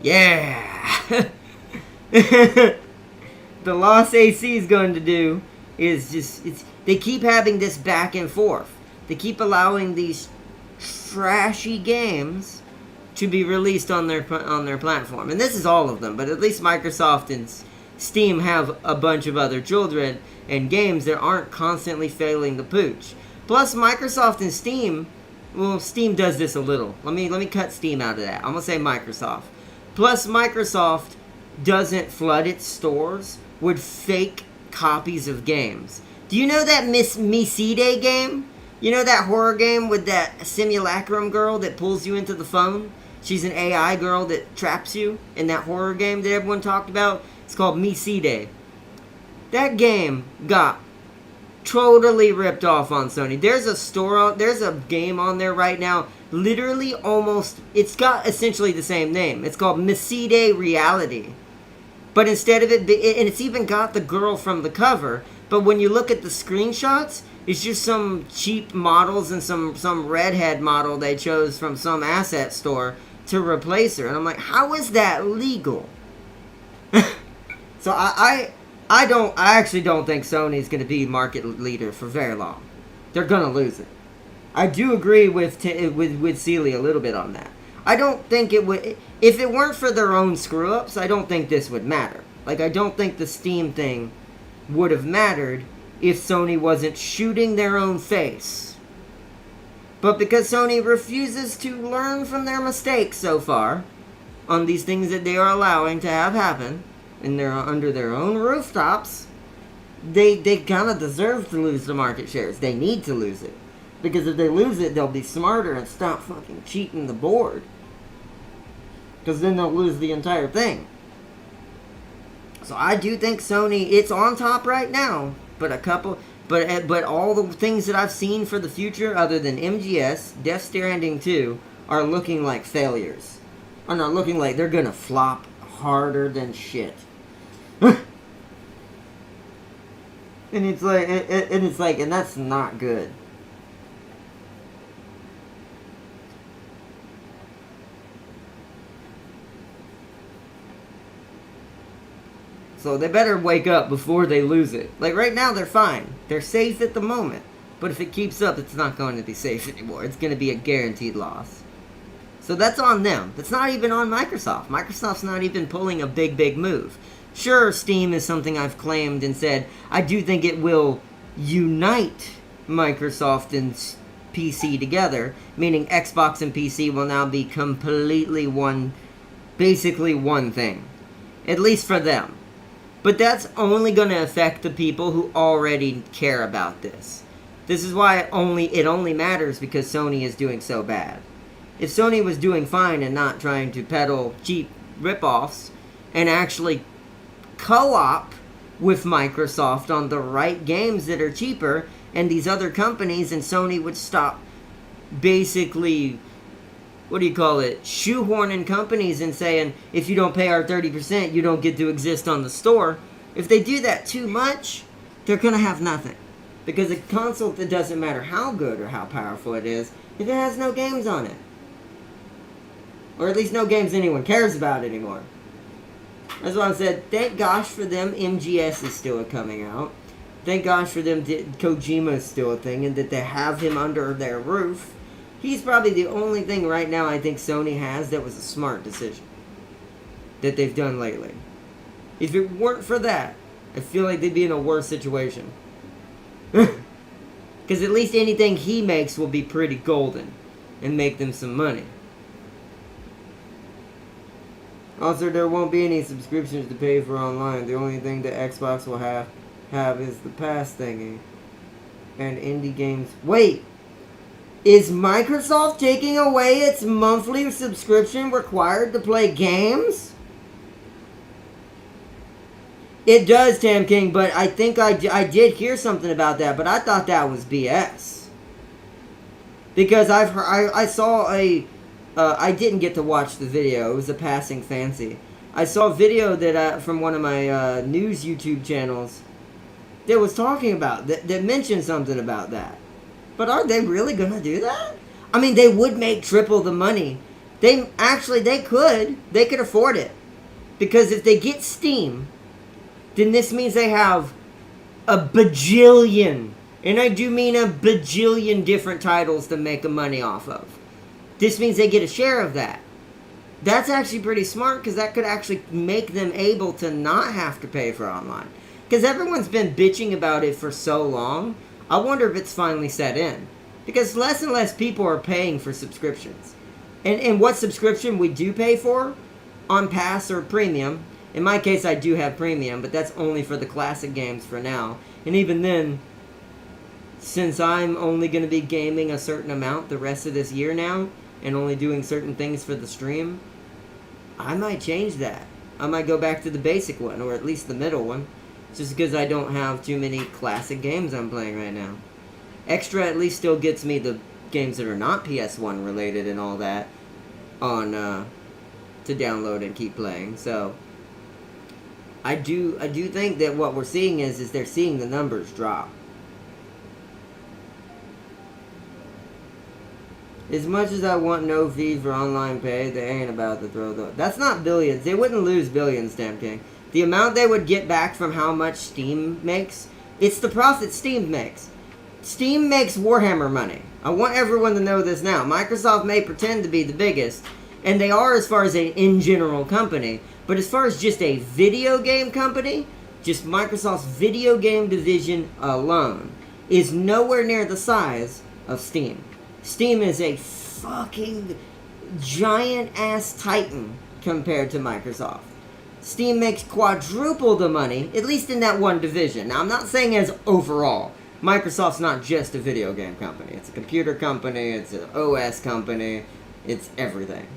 yeah. The loss AC is going to do is they keep having this back and forth. They keep allowing these trashy games to be released on their platform. And this is all of them, but at least Microsoft and Steam have a bunch of other children and games that aren't constantly failing the pooch. Plus, Microsoft and Steam, well, Steam does this a little. Let me cut Steam out of that. I'm going to say Microsoft. Plus, Microsoft doesn't flood its stores with fake copies of games. Do you know that Miss Miside game? You know that horror game with that simulacrum girl that pulls you into the phone? She's an AI girl that traps you in that horror game that everyone talked about. It's called Miside. That game got totally ripped off on Sony. There's a game on there right now, literally almost, it's got essentially the same name. It's called Miside Reality. But instead of it, and it's even got the girl from the cover, but when you look at the screenshots, it's just some cheap models and some redhead model they chose from some asset store to replace her. And I'm like, how is that legal? So I actually don't think Sony's going to be market leader for very long. They're going to lose it. I do agree with Sealy a little bit on that. I don't think it would... If it weren't for their own screw-ups, I don't think this would matter. Like, I don't think the Steam thing would have mattered if Sony wasn't shooting their own face. But because Sony refuses to learn from their mistakes so far on these things that they are allowing to have happen, and they're under their own rooftops, they kind of deserve to lose the market shares. They need to lose it. Because if they lose it, they'll be smarter and stop fucking cheating the board. Because then they'll lose the entire thing. So I do think Sony, it's on top right now, but all the things that I've seen for the future, other than MGS, Death Stranding 2, are looking like failures. Are not looking like they're gonna flop harder than shit. And it's like, and that's not good. So they better wake up before they lose it. Like right now, they're fine. They're safe at the moment. But if it keeps up, it's not going to be safe anymore. It's going to be a guaranteed loss. So that's on them. That's not even on Microsoft. Microsoft's not even pulling a big move. Sure, Steam is something I've claimed and said, I do think it will unite Microsoft and PC together. Meaning Xbox and PC will now be completely basically one thing. At least for them. But that's only going to affect the people who already care about this. This is why it only matters because Sony is doing so bad. If Sony was doing fine and not trying to peddle cheap ripoffs and actually co-op with Microsoft on the right games that are cheaper and these other companies, and Sony would stop basically, shoehorning companies and saying, if you don't pay our 30%, you don't get to exist on the store. If they do that too much, they're going to have nothing. Because a console, that doesn't matter how good or how powerful it is, if it has no games on it. Or at least no games anyone cares about anymore. That's why I said, thank gosh for them, MGS is still coming out. Thank gosh for them, Kojima is still a thing, and that they have him under their roof. He's probably the only thing right now I think Sony has that was a smart decision that they've done lately. If it weren't for that, I feel like they'd be in a worse situation. Because at least anything he makes will be pretty golden and make them some money. Also, there won't be any subscriptions to pay for online. The only thing that Xbox will have is the pass thingy. And indie games. Wait! Is Microsoft taking away its monthly subscription required to play games? It does, Tam King, but I think I did hear something about that, but I thought that was BS. Because I saw I didn't get to watch the video. It was a passing fancy. I saw a video that from one of my news YouTube channels that was talking about, that mentioned something about that. But are they really going to do that? I mean, they would make triple the money. They could afford it. Because if they get Steam, then this means they have a bajillion, and I do mean a bajillion different titles to make money off of. This means they get a share of that. That's actually pretty smart, because that could actually make them able to not have to pay for online. Because everyone's been bitching about it for so long, I wonder if it's finally set in. Because less and less people are paying for subscriptions. And what subscription we do pay for, on Pass or Premium. In my case, I do have Premium, but that's only for the classic games for now. And even then, since I'm only going to be gaming a certain amount the rest of this year now, and only doing certain things for the stream, I might change that. I might go back to the basic one, or at least the middle one, just because I don't have too many classic games I'm playing right now. Extra at least still gets me the games that are not PS1 related and all that on to download and keep playing. So I do think that what we're seeing is they're seeing the numbers drop. As much as I want no fee for online pay, they ain't about to throw the... That's not billions. They wouldn't lose billions, Damn King. The amount they would get back from how much Steam makes, it's the profit Steam makes. Steam makes Warhammer money. I want everyone to know this now. Microsoft may pretend to be the biggest, and they are as far as an in-general company, but as far as just a video game company, just Microsoft's video game division alone is nowhere near the size of Steam. Steam is a fucking giant-ass titan compared to Microsoft. Steam makes quadruple the money, at least in that one division. Now, I'm not saying as overall. Microsoft's not just a video game company. It's a computer company, it's an OS company, it's everything.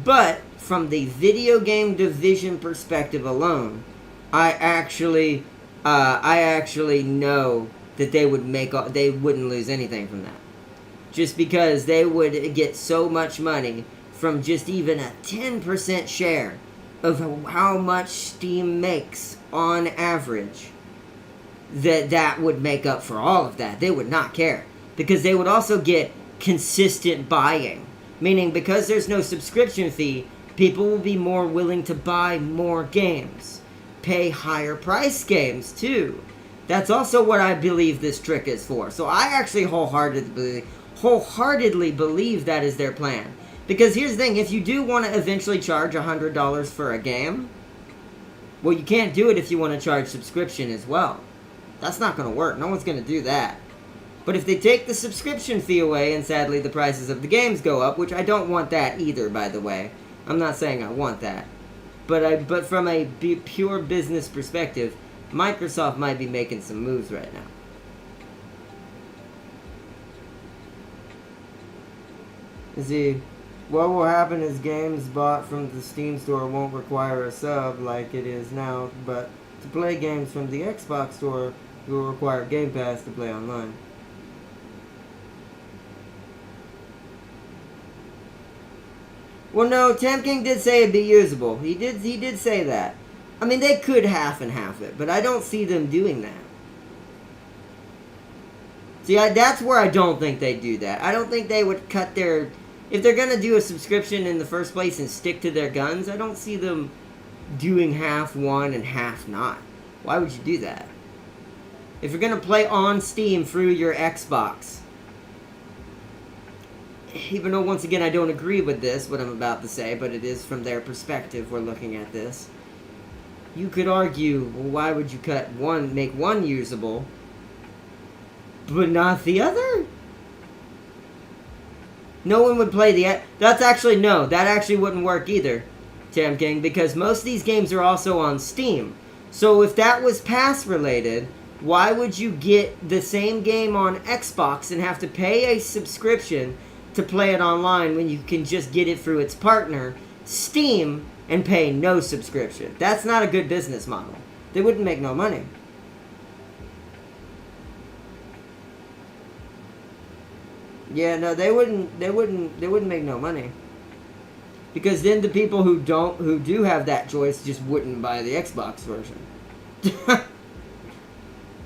But, from the video game division perspective alone, I actually know that they wouldn't lose anything from that. Just because they would get so much money from just even a 10% share of how much Steam makes on average, that would make up for all of that. They would not care. Because they would also get consistent buying. Meaning, because there's no subscription fee, people will be more willing to buy more games. Pay higher price games, too. That's also what I believe this trick is for. So I actually wholeheartedly believe that is their plan. Because here's the thing, if you do want to eventually charge $100 for a game, well, you can't do it if you want to charge subscription as well. That's not going to work. No one's going to do that. But if they take the subscription fee away and sadly the prices of the games go up, which I don't want that either, by the way. I'm not saying I want that. But from a pure business perspective, Microsoft might be making some moves right now. See, what will happen is games bought from the Steam store won't require a sub like it is now, but to play games from the Xbox store, you will require Game Pass to play online. Well, no, Tam King did say it'd be usable. He did say that. I mean, they could half and half it, but I don't see them doing that. See, that's where I don't think they do that. I don't think they would cut their... If they're going to do a subscription in the first place and stick to their guns, I don't see them doing half one and half not. Why would you do that? If you're going to play on Steam through your Xbox... Even though, once again, I don't agree with this, what I'm about to say, but it is from their perspective we're looking at this. You could argue, well, why would you make one usable, but not the other? No one would play that actually wouldn't work either, Tam King, because most of these games are also on Steam. So if that was pass related, why would you get the same game on Xbox and have to pay a subscription to play it online when you can just get it through its partner, Steam, and pay no subscription? That's not a good business model. They wouldn't make no money. Yeah, no, they wouldn't make no money. Because then the people who do have that choice just wouldn't buy the Xbox version.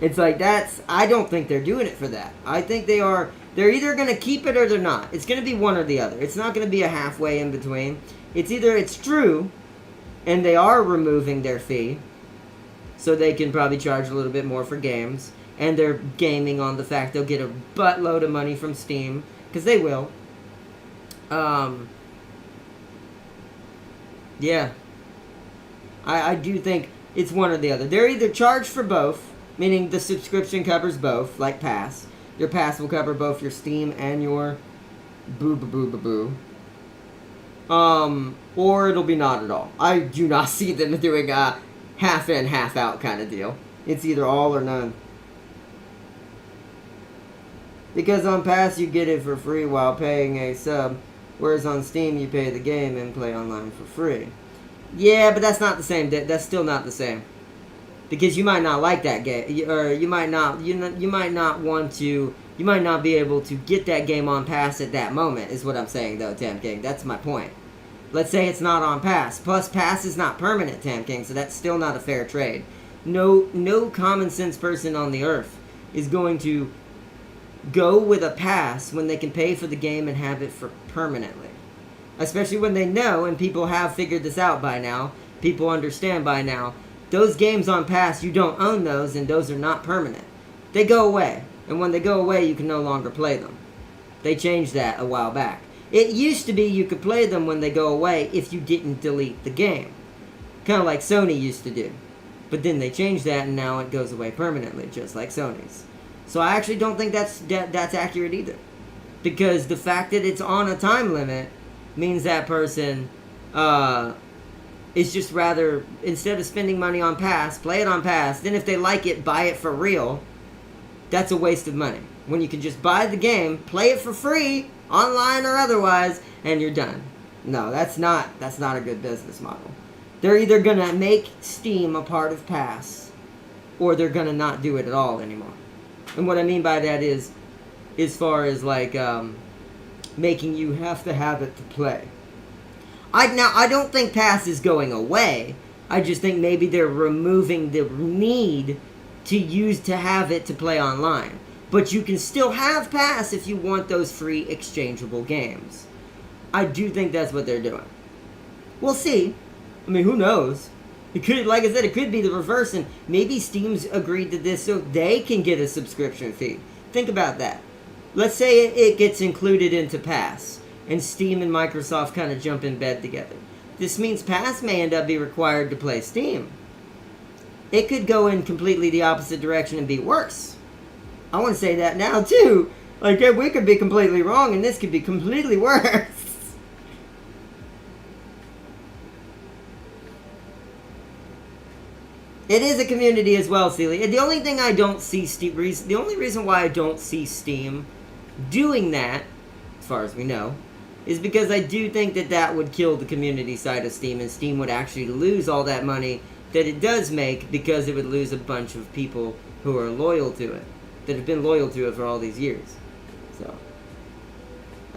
It's like, I don't think they're doing it for that. I think they're either going to keep it or they're not. It's going to be one or the other. It's not going to be a halfway in between. It's either it's true, and they are removing their fee, so they can probably charge a little bit more for games, and they're gaming on the fact they'll get a buttload of money from Steam, because they will. Yeah. I do think it's one or the other. They're either charged for both, meaning the subscription covers both, like Pass. Your Pass will cover both your Steam and your boo. Or it'll be not at all. I do not see them doing a half in, half out kind of deal. It's either all or none. Because on Pass you get it for free while paying a sub, whereas on Steam you pay the game and play online for free. Yeah, but that's not the same. That's still not the same. Because you might not like that game, or you might not be able to get that game on Pass at that moment, is what I'm saying, though, Tam King. That's my point. Let's say it's not on Pass. Plus, Pass is not permanent, Tam King, so that's still not a fair trade. No common sense person on the earth is going to go with a Pass when they can pay for the game and have it for permanently. Especially when they know, and people have figured this out by now, people understand by now, those games on Pass, you don't own those, and those are not permanent. They go away, and when they go away, you can no longer play them. They changed that a while back. It used to be you could play them when they go away if you didn't delete the game. Kind of like Sony used to do. But then they changed that, and now it goes away permanently, just like Sony's. So I actually don't think that's accurate either. Because the fact that it's on a time limit means that person... It's just rather, instead of spending money on Pass, play it on Pass. Then if they like it, buy it for real. That's a waste of money. When you can just buy the game, play it for free, online or otherwise, and you're done. No, that's not a good business model. They're either going to make Steam a part of Pass, or they're going to not do it at all anymore. And what I mean by that is, as far as like making you have to have it to play. I don't think Pass is going away. I just think maybe they're removing the need to have it to play online. But you can still have Pass if you want those free exchangeable games. I do think that's what they're doing. We'll see. I mean, who knows? It could, like I said, it could be the reverse, and maybe Steam's agreed to this so they can get a subscription fee. Think about that. Let's say it gets included into Pass, and Steam and Microsoft kind of jump in bed together. This means Pass may end up being required to play Steam. It could go in completely the opposite direction and be worse. I want to say that now, too. Like, we could be completely wrong, and this could be completely worse. It is a community as well, Celia. The only thing I don't see the only reason why I don't see Steam doing that, as far as we know, is because I do think that would kill the community side of Steam, and Steam would actually lose all that money that it does make because it would lose a bunch of people who are loyal to it, that have been loyal to it for all these years. So,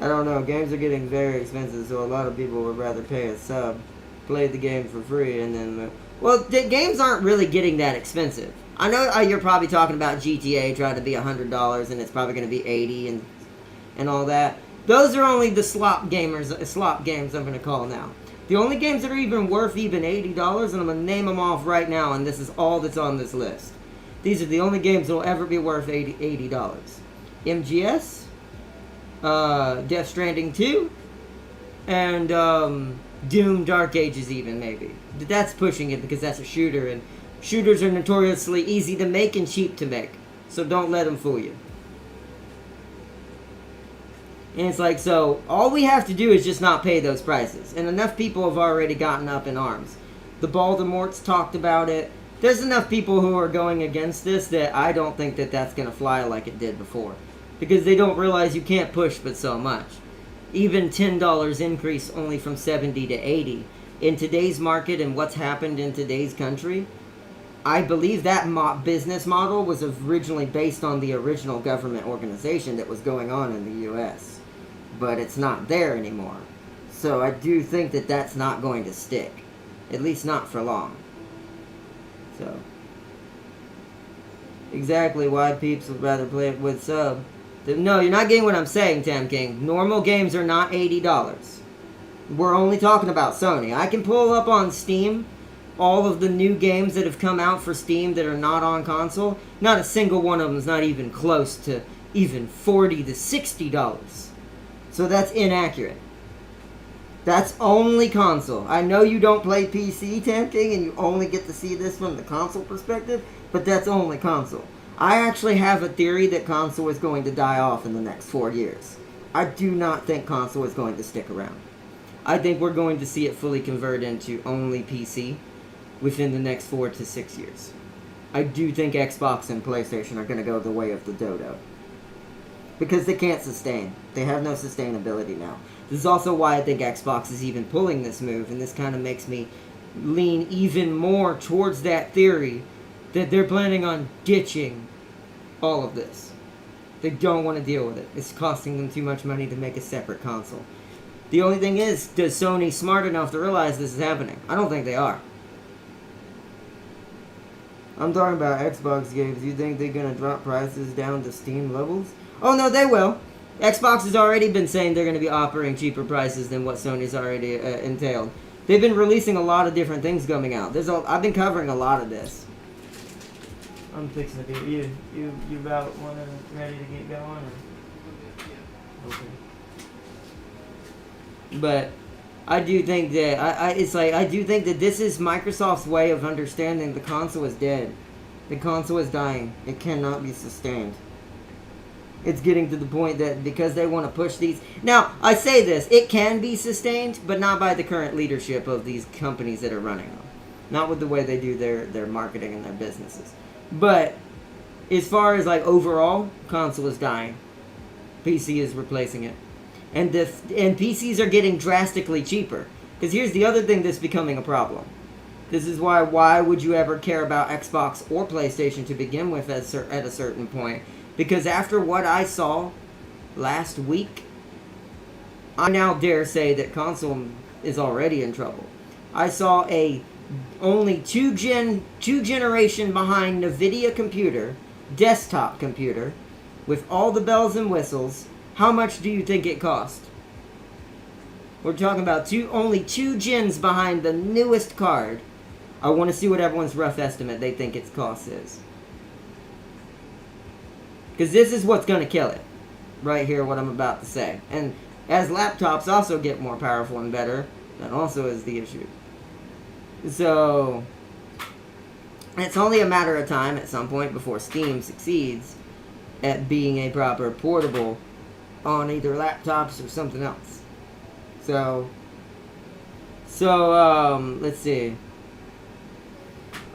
I don't know. Games are getting very expensive, so a lot of people would rather pay a sub, play the game for free, and then... Well, the games aren't really getting that expensive. I know you're probably talking about GTA trying to be $100 and it's probably going to be $80 and all that. Those are only the slop games I'm going to call now. The only games that are even worth even $80, and I'm going to name them off right now, and this is all that's on this list. These are the only games that will ever be worth $80. MGS, Death Stranding 2, and Doom Dark Ages even, maybe. That's pushing it because that's a shooter, and shooters are notoriously easy to make and cheap to make. So don't let them fool you. And it's like, so all we have to do is just not pay those prices. And enough people have already gotten up in arms. The Baltimores talked about it. There's enough people who are going against this that I don't think that that's going to fly like it did before. Because they don't realize you can't push but so much. Even $10 increase only from 70 to 80. In today's market and what's happened in today's country, I believe that business model was originally based on the original government organization that was going on in the U.S. But it's not there anymore. So I do think that that's not going to stick. At least not for long. So, exactly why peeps would rather play it with sub. No, you're not getting what I'm saying, Tam King. Normal games are not $80. We're only talking about Sony. I can pull up on Steam all of the new games that have come out for Steam that are not on console. Not a single one of them is not even close to even $40 to $60. So that's inaccurate. That's only console. I know you don't play PC, Tam King, and you only get to see this from the console perspective, but that's only console. I actually have a theory that console is going to die off in the next 4 years. I do not think console is going to stick around. I think we're going to see it fully convert into only PC within the next 4 to 6 years. I do think Xbox and PlayStation are going to go the way of the dodo. Because they can't sustain. They have no sustainability now. This is also why I think Xbox is even pulling this move, and this kind of makes me lean even more towards that theory that they're planning on ditching all of this. They don't want to deal with it. It's costing them too much money to make a separate console. The only thing is, does Sony smart enough to realize this is happening? I don't think they are. I'm talking about Xbox games. You think they're going to drop prices down to Steam levels? Oh, no, they will. Xbox has already been saying they're going to be offering cheaper prices than what Sony's already entailed. They've been releasing a lot of different things coming out. I've been covering a lot of this. I'm fixing to get you about ready to get going? Or? Okay. But I do think that I do think that this is Microsoft's way of understanding the console is dead. The console is dying. It cannot be sustained. It's getting to the point that because they want to push these... Now, I say this, it can be sustained, but not by the current leadership of these companies that are running them. Not with the way they do their marketing and their businesses. But as far as like overall, console is dying. PC is replacing it. And PCs are getting drastically cheaper. Because here's the other thing that's becoming a problem. This is why would you ever care about Xbox or PlayStation to begin with at a certain point? Because after what I saw last week, I now dare say that console is already in trouble. I saw a only two generation behind NVIDIA computer, desktop computer, with all the bells and whistles. How much do you think it cost? We're talking about only 2 gens behind the newest card. I want to see what everyone's rough estimate they think its cost is. Because this is what's going to kill it. Right here, what I'm about to say. And as laptops also get more powerful and better, that also is the issue. So, it's only a matter of time at some point before Steam succeeds at being a proper portable on either laptops or something else. So let's see.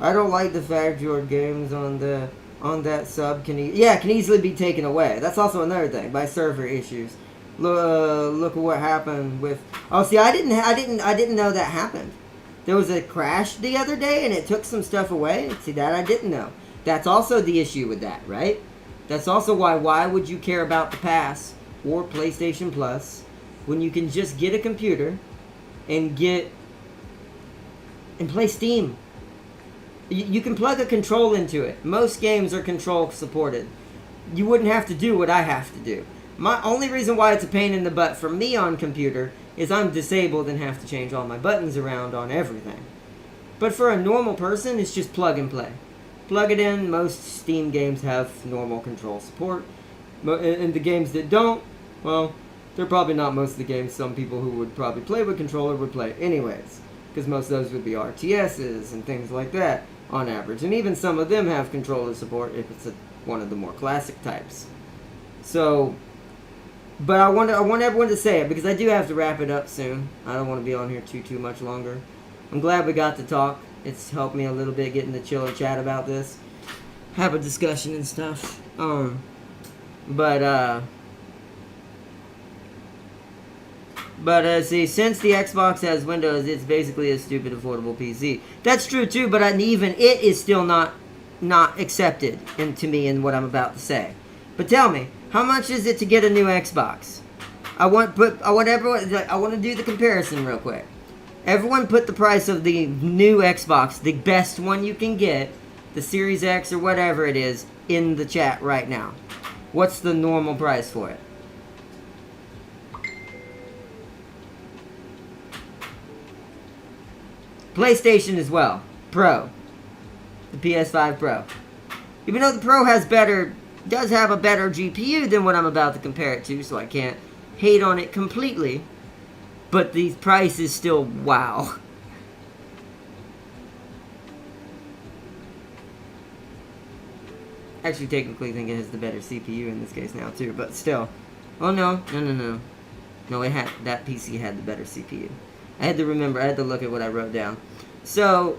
I don't like the fact your games on that sub can easily be taken away. That's also another thing by server issues. Look at what happened with. Oh, see, I didn't know that happened. There was a crash the other day and it took some stuff away. See, that I didn't know. That's also the issue with that, right? That's also why would you care about the Pass or PlayStation Plus when you can just get a computer and play Steam? You can plug a control into it. Most games are control supported. You wouldn't have to do what I have to do. My only reason why it's a pain in the butt for me on computer is I'm disabled and have to change all my buttons around on everything. But for a normal person, it's just plug and play. Plug it in. Most Steam games have normal control support. And the games that don't, well, they're probably not most of the games some people who would probably play with controller would play anyways. Because most of those would be RTSs and things like that on average. And even some of them have controller support if it's one of the more classic types. So, but I want everyone to say it because I do have to wrap it up soon. I don't want to be on here too much longer. I'm glad we got to talk. It's helped me a little bit getting to chill and chat about this. Have a discussion and stuff. But see, since the Xbox has Windows, it's basically a stupid affordable PC. That's true too, but even it is still not accepted to me in what I'm about to say. But tell me, how much is it to get a new Xbox? I want to do the comparison real quick. Everyone put the price of the new Xbox, the best one you can get, the Series X or whatever it is, in the chat right now. What's the normal price for it? PlayStation as well. Pro. The PS5 Pro. Even though the Pro does have a better GPU than what I'm about to compare it to, so I can't hate on it completely. But the price is still wow. Actually, technically, I think it has the better CPU in this case now too, but still. Oh no. No, that PC had the better CPU. I had to look at what I wrote down. So,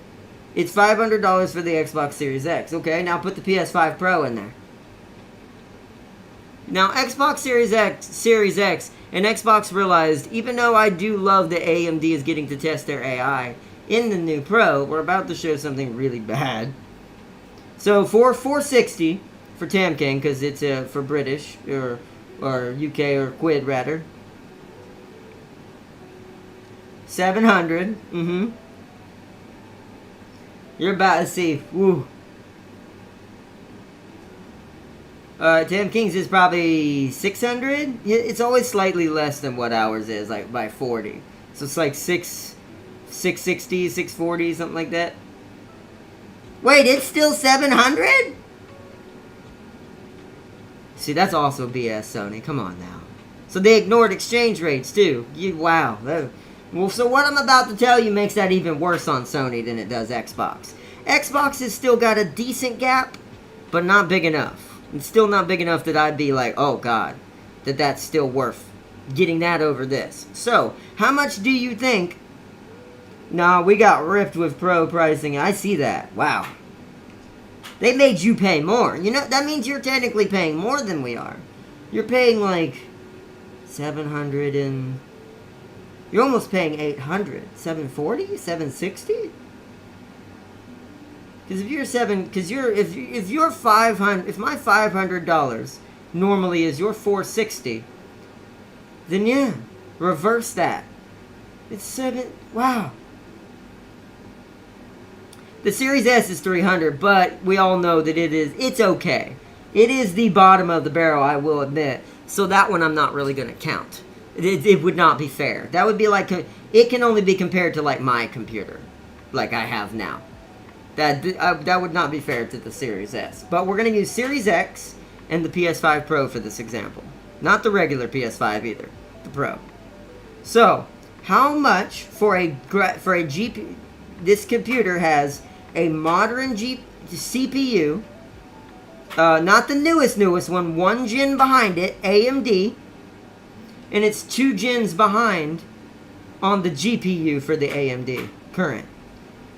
it's $500 for the Xbox Series X. Okay, now put the PS5 Pro in there. Now, Xbox Series X, and Xbox realized, even though I do love that AMD is getting to test their AI in the new Pro, we're about to show something really bad. So, for $460 for Tam King, because it's for British, or UK, or Quid, rather. $700. You're about to see. Woo. Tam King's is probably $600. It's always slightly less than what ours is, like by 40. So it's like $660, $640, something like that. Wait, it's still $700? See, that's also BS, Sony. Come on now. So they ignored exchange rates too. Wow. Well, so what I'm about to tell you makes that even worse on Sony than it does Xbox. Xbox has still got a decent gap, but not big enough. It's still not big enough that I'd be like, oh god, that's still worth getting that over this. So, how much do you think? Nah, we got ripped with Pro pricing. I see that. Wow. They made you pay more. You know, that means you're technically paying more than we are. You're paying like $700 and... You're almost paying $800. $740? $760? Because if you're if you're 500, if my $500 normally is your 460, then yeah, reverse that. It's 7. Wow. The Series S is 300, but we all know that it's okay. It is the bottom of the barrel, I will admit. So that one I'm not really going to count. It would not be fair. That would be like, it can only be compared to like my computer, like I have now. That would not be fair to the Series S. But we're going to use Series X and the PS5 Pro for this example. Not the regular PS5 either, the Pro. So, how much for a GPU? This computer has a modern CPU, not the newest one, 1 gen behind it, AMD, and it's 2 gens behind on the GPU for the AMD current.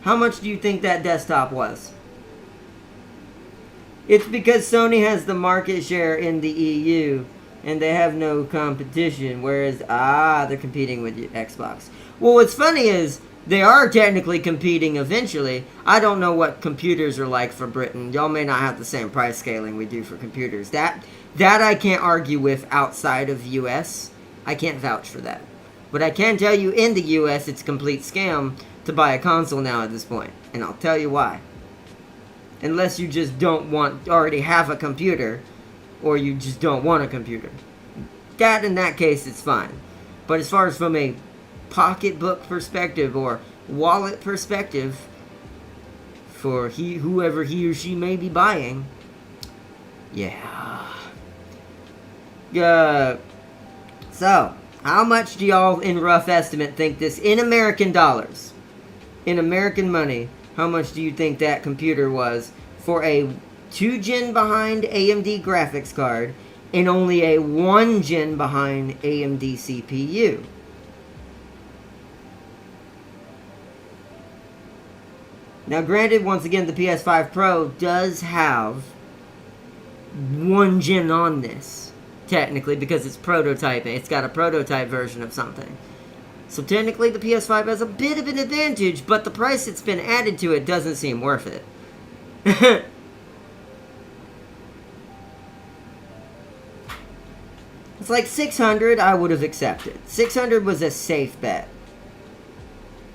How much do you think that desktop was? It's because Sony has the market share in the EU, and they have no competition, whereas, they're competing with Xbox. Well, what's funny is, they are technically competing eventually. I don't know what computers are like for Britain. Y'all may not have the same price scaling we do for computers. That I can't argue with outside of US. I can't vouch for that. But I can tell you in the US it's a complete scam to buy a console now at this point. And I'll tell you why. Unless you just already have a computer, or you just don't want a computer. In that case, it's fine. But as far as from a pocketbook perspective or wallet perspective for whoever he or she may be buying, so how much do y'all in rough estimate think this, in American dollars, in American money, how much do you think that computer was for a 2 gen behind AMD graphics card and only a 1 gen behind AMD CPU? Now, granted, once again, the PS5 Pro does have 1 gen on this, technically, because it's prototyping. It's got a prototype version of something. So technically, the PS5 has a bit of an advantage, but the price that's been added to it doesn't seem worth it. It's like 600 I would have accepted. 600 was a safe bet.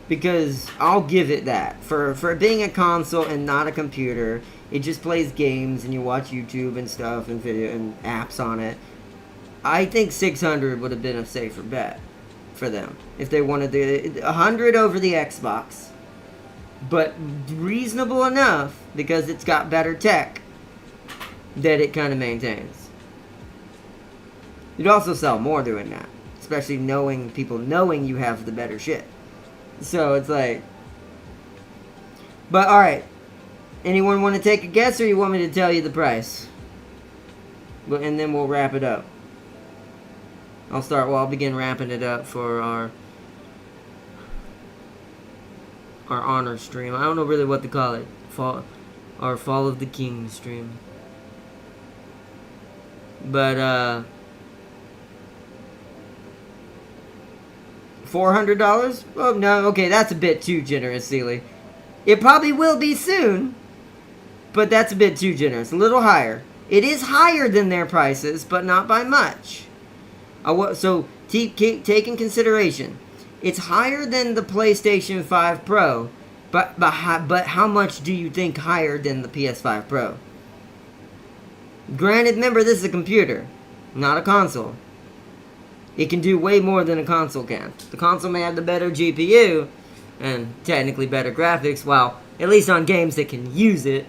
Because I'll give it that. For it being a console and not a computer, it just plays games and you watch YouTube and stuff and video and apps on it. I think 600 would have been a safer bet for them. If they wanted 100 over the Xbox. But reasonable enough because it's got better tech that it kind of maintains. You'd also sell more doing that. Especially people knowing you have the better shit. So it's like, but alright, anyone want to take a guess or you want me to tell you the price? And then we'll wrap it up. I'll begin wrapping it up for our honor stream. I don't know really what to call it. Our Fall of the King stream. But, $400? Oh, no, okay, that's a bit too generous, Sealy. It probably will be soon, but that's a bit too generous. A little higher. It is higher than their prices, but not by much. So, take in consideration, it's higher than the PlayStation 5 Pro, but how much do you think higher than the PS5 Pro? Granted, remember, this is a computer, not a console. It can do way more than a console can. The console may have the better GPU and technically better graphics, while at least on games that can use it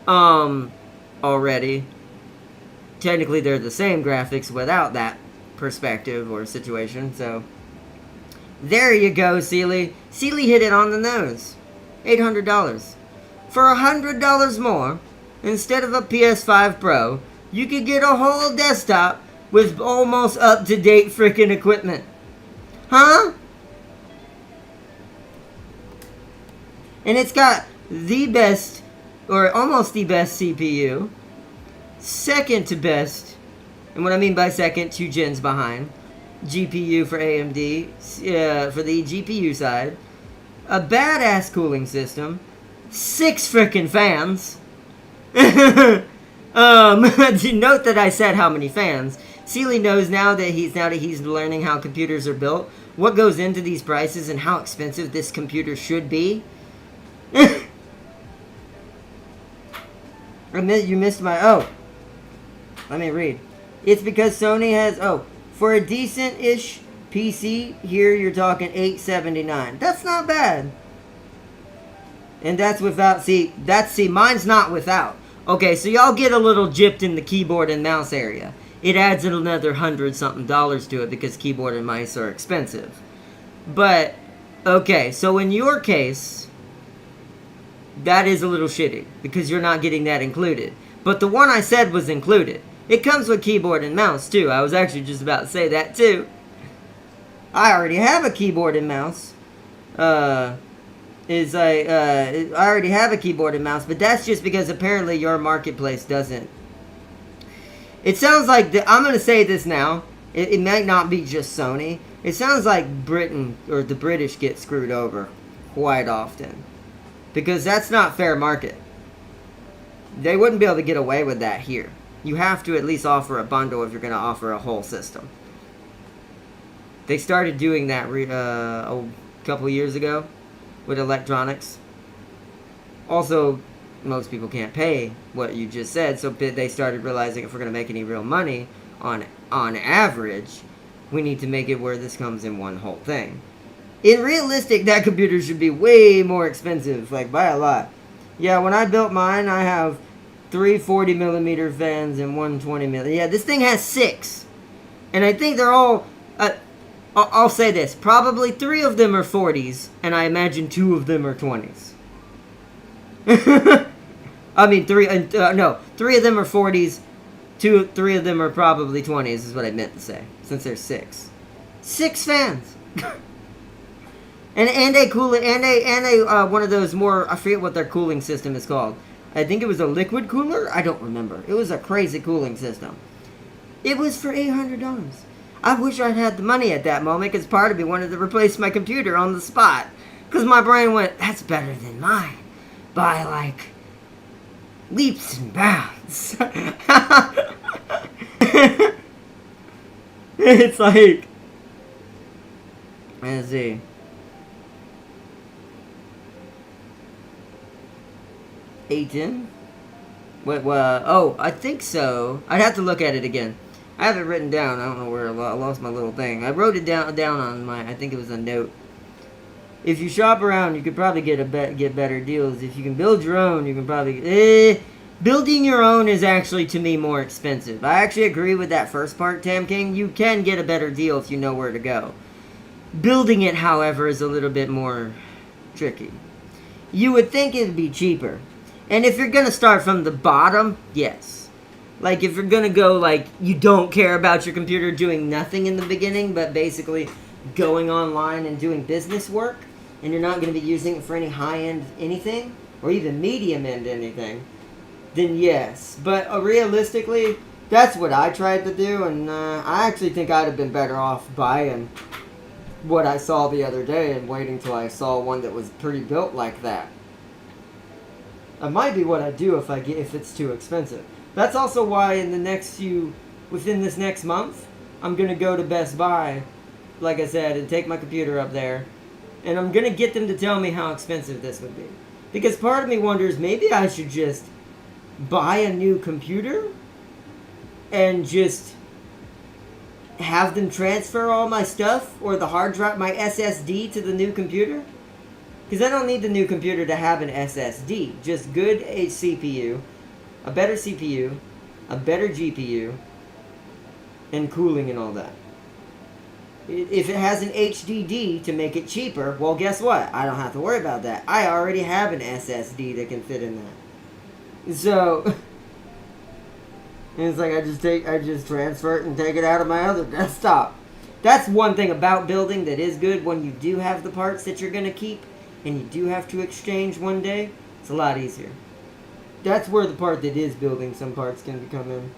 already. Technically they're the same graphics without that perspective or situation, so there you go, Sealy. Sealy hit it on the nose. $800. For $100 more, instead of a PS5 Pro, you could get a whole desktop with almost up-to-date freaking equipment. Huh? And it's got the best, or almost the best CPU. Second to best, and what I mean by second, 2 gens behind. GPU for AMD, for the GPU side. A badass cooling system. 6 frickin' fans. Note that I said how many fans. Sealy knows now that he's learning how computers are built, what goes into these prices, and how expensive this computer should be. You missed my... Oh. Let me read. It's because Sony has... Oh. For a decent-ish PC, here you're talking $879. That's not bad. And that's without... See, mine's not without. Okay, so y'all get a little gypped in the keyboard and mouse area. It adds another $100-something to it because keyboard and mice are expensive. But, okay, so in your case... That is a little shitty, because you're not getting that included. But the one I said was included. It comes with keyboard and mouse, too. I was actually just about to say that, too. I already have a keyboard and mouse. I already have a keyboard and mouse, but that's just because apparently your marketplace doesn't. It sounds like, I'm going to say this now. It might not be just Sony. It sounds like Britain, or the British, get screwed over quite often. Because that's not fair market. They wouldn't be able to get away with that here. You have to at least offer a bundle if you're going to offer a whole system. They started doing that a couple years ago with electronics. Also, most people can't pay what you just said, so they started realizing if we're going to make any real money, on average, we need to make it where this comes in one whole thing. In realistic, that computer should be way more expensive, like by a lot. Yeah, when I built mine, I have 3 40mm fans and 1 20mm. Yeah, this thing has 6. And I think they're all... I'll say this. Probably 3 of them are 40s, and I imagine 2 of them are 20s. I mean, 3 of them are 40s, 3 of them are probably 20s, is what I meant to say, since there's 6. 6 fans! And one of those more, I forget what their cooling system is called. I think it was a liquid cooler? I don't remember. It was a crazy cooling system. It was for $800. I wish I'd had the money at that moment, because part of me wanted to replace my computer on the spot. Because my brain went, that's better than mine. By, like, leaps and bounds. It's like... Let's see. A10? Wait, oh, I think so. I'd have to look at it again. I have it written down. I don't know where I lost my little thing. I wrote it down on my, I think it was a note. If you shop around, you could probably get better deals. If you can build your own, you can probably... building your own is actually, to me, more expensive. I actually agree with that first part, Tam King. You can get a better deal if you know where to go. Building it, however, is a little bit more tricky. You would think it'd be cheaper. And if you're going to start from the bottom, yes. Like, if you're going to go, like, you don't care about your computer doing nothing in the beginning, but basically going online and doing business work, and you're not going to be using it for any high-end anything, or even medium-end anything, then yes. But realistically, that's what I tried to do, and I actually think I'd have been better off buying what I saw the other day and waiting till I saw one that was pretty built like that. That might be what I do if it's too expensive. That's also why within this next month, I'm gonna go to Best Buy, like I said, and take my computer up there, and I'm gonna get them to tell me how expensive this would be. Because part of me wonders, maybe I should just buy a new computer and just have them transfer all my stuff or the hard drive, my SSD, to the new computer. Because I don't need the new computer to have an SSD. Just good CPU, a better CPU, a better GPU, and cooling and all that. If it has an HDD to make it cheaper, well, guess what? I don't have to worry about that. I already have an SSD that can fit in that. So, it's like I just transfer it and take it out of my other desktop. That's one thing about building that is good when you do have the parts that you're going to keep and you do have to exchange one day. It's a lot easier. That's where the part that is building some parts can come in.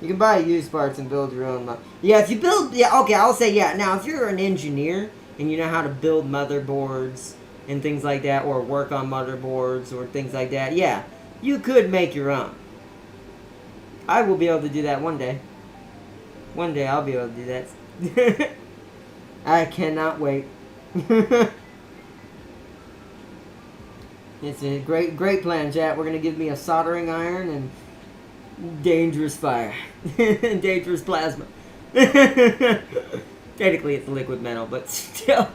You can buy used parts and build your own. Yeah, if you build... Yeah, okay, I'll say yeah. Now, if you're an engineer and you know how to build motherboards and things like that, or work on motherboards or things like that, yeah, you could make your own. I will be able to do that one day. One day I'll be able to do that. I cannot wait. It's a great plan, chat. We're going to give me a soldering iron and dangerous fire. Dangerous plasma. Technically it's liquid metal, but still.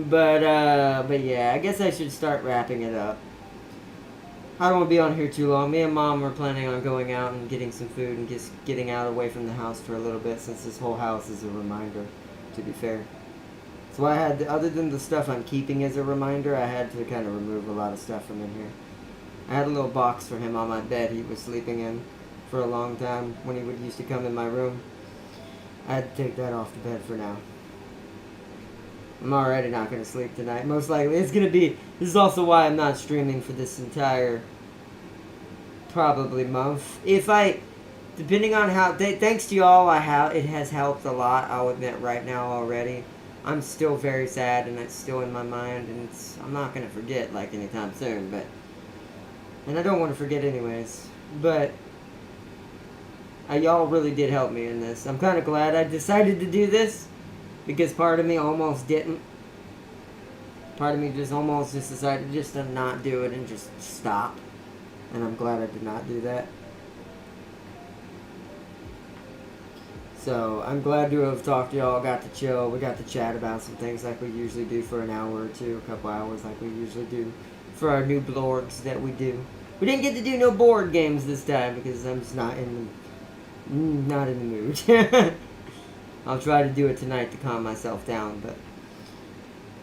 But yeah, I guess I should start wrapping it up. I don't want to be on here too long. Me and Mom were planning on going out and getting some food and just getting out away from the house for a little bit, since this whole house is a reminder, to be fair. So I had, other than the stuff I'm keeping as a reminder, I had to kind of remove a lot of stuff from in here. I had a little box for him on my bed he was sleeping in for a long time when he used to come in my room. I had to take that off the bed for now. I'm already not going to sleep tonight. Most likely. It's going to be... This is also why I'm not streaming for this entire... probably month. If I... Depending on how... Thanks to y'all, it has helped a lot. I'll admit right now already. I'm still very sad and it's still in my mind. And I'm not going to forget like anytime soon. But... And I don't want to forget anyways. But... y'all really did help me in this. I'm kind of glad I decided to do this. Because part of me almost didn't. Part of me just almost just decided just to not do it and just stop. And I'm glad I did not do that. So, I'm glad to have talked to y'all, got to chill. We got to chat about some things like we usually do for an hour or two, a couple hours like we usually do for our new blogs that we do. We didn't get to do no board games this time because I'm just not in the mood. I'll try to do it tonight to calm myself down, but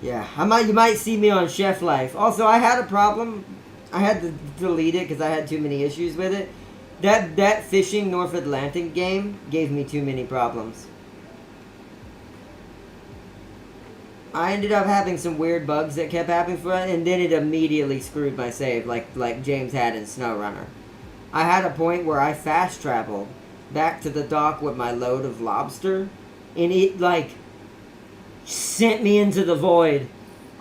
yeah, you might see me on Chef Life. Also, I had a problem. I had to delete it because I had too many issues with it. That Fishing North Atlantic game gave me too many problems. I ended up having some weird bugs that kept happening for it, and then it immediately screwed my save, like James had in SnowRunner. I had a point where I fast traveled back to the dock with my load of lobster, and it, like, sent me into the void.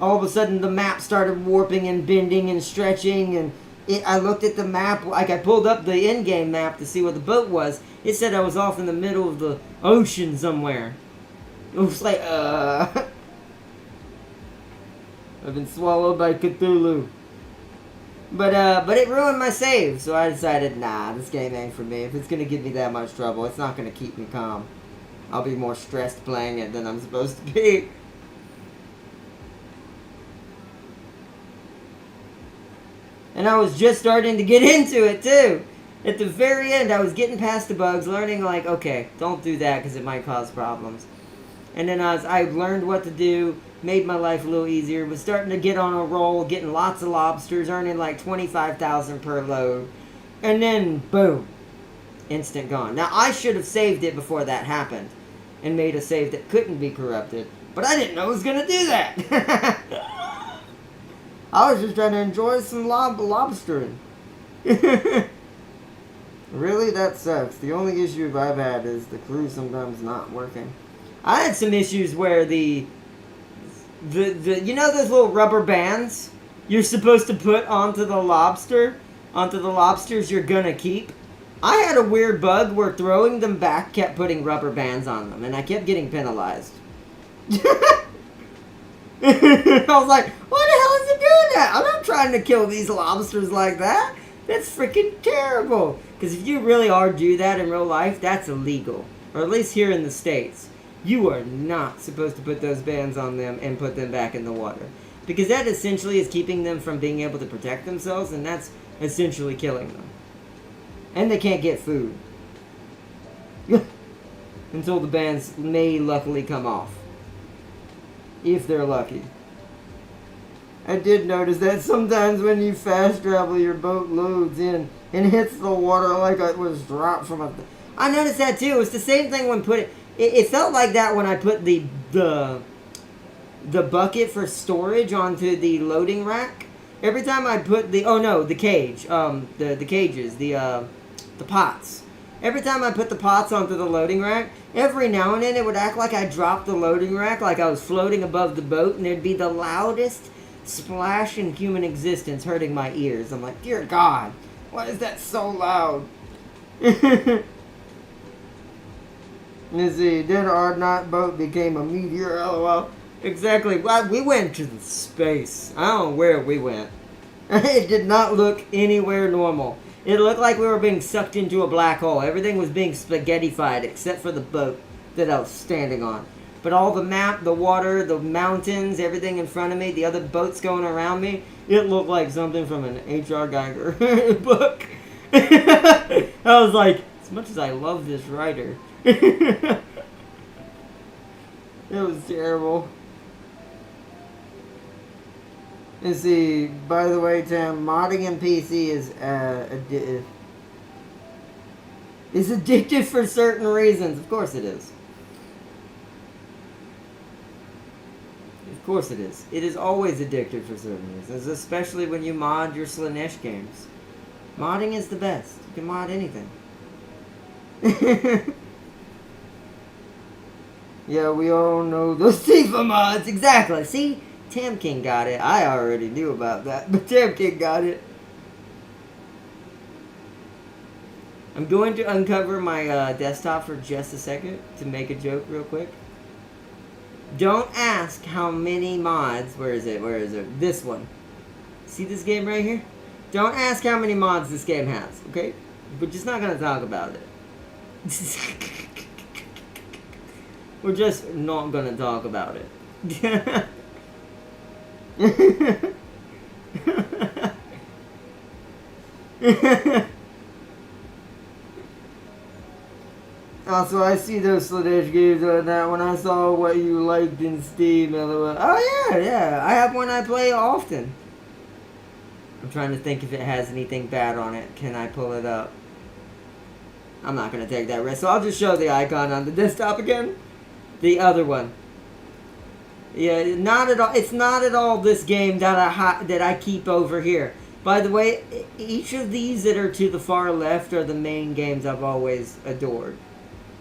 All of a sudden, the map started warping and bending and stretching, and I looked at the map, like, I pulled up the in-game map to see where the boat was. It said I was off in the middle of the ocean somewhere. It was like, I've been swallowed by Cthulhu. But it ruined my save, so I decided, nah, this game ain't for me. If it's gonna give me that much trouble, it's not gonna keep me calm. I'll be more stressed playing it than I'm supposed to be. And I was just starting to get into it, too. At the very end, I was getting past the bugs, learning, like, okay, don't do that because it might cause problems. And then I learned what to do, made my life a little easier, was starting to get on a roll, getting lots of lobsters, earning like 25,000 per load. And then, boom, instant gone. Now, I should have saved it before that happened and made a save that couldn't be corrupted. But I didn't know it was going to do that. I was just trying to enjoy some lobstering. Really? That sucks. The only issue I've had is the crew sometimes not working. I had some issues where the you know those little rubber bands you're supposed to put onto the lobsters you're gonna keep? I had a weird bug where throwing them back kept putting rubber bands on them, and I kept getting penalized. I was like, why the hell is it doing that? I'm not trying to kill these lobsters like that. That's freaking terrible. Because if you really are do that in real life, that's illegal. Or at least here in the States. You are not supposed to put those bands on them and put them back in the water. Because that essentially is keeping them from being able to protect themselves, and that's essentially killing them. And they can't get food. Until the bands may luckily come off. If they're lucky. I did notice that sometimes when you fast travel, your boat loads in and hits the water like it was dropped from a... I noticed that too. It's the same thing when it felt like that when I put the bucket for storage onto the loading rack. Every time I put the cage, the cages, the pots. Every time I put the pots onto the loading rack, every now and then it would act like I dropped the loading rack, like I was floating above the boat, and there'd be the loudest splash in human existence, hurting my ears. I'm like, dear God, why is that so loud? Let's see, then our not boat became a meteor, lol. Exactly, we went to the space. I don't know where we went. It did not look anywhere normal. It looked like we were being sucked into a black hole. Everything was being spaghettified except for the boat that I was standing on. But all the map, the water, the mountains, everything in front of me, the other boats going around me, it looked like something from an H.R. Geiger book. I was like, as much as I love this writer, it was terrible. Let's see, by the way, Tim, modding in PC is addictive for certain reasons. Of course it is. Of course it is. It is always addictive for certain reasons, especially when you mod your Slaanesh games. Modding is the best. You can mod anything. Yeah, we all know those Tifa mods. Exactly. See? Tam King got it. I already knew about that, but Tam King got it. I'm going to uncover my desktop for just a second to make a joke real quick. Don't ask how many mods. Where is it? This one. See this game right here? Don't ask how many mods this game has, okay? We're just not going to talk about it. We're just not going to talk about it. Also, I see those Slaanesh games on that when I saw what you liked in Steam. LOL. Oh yeah, I have one I play often. I'm trying to think if it has anything bad on it. Can I pull it up? I'm not going to take that risk, so I'll just show the icon on the desktop again. The other one. Yeah, not at all. It's not at all this game that I keep over here. By the way, each of these that are to the far left are the main games I've always adored.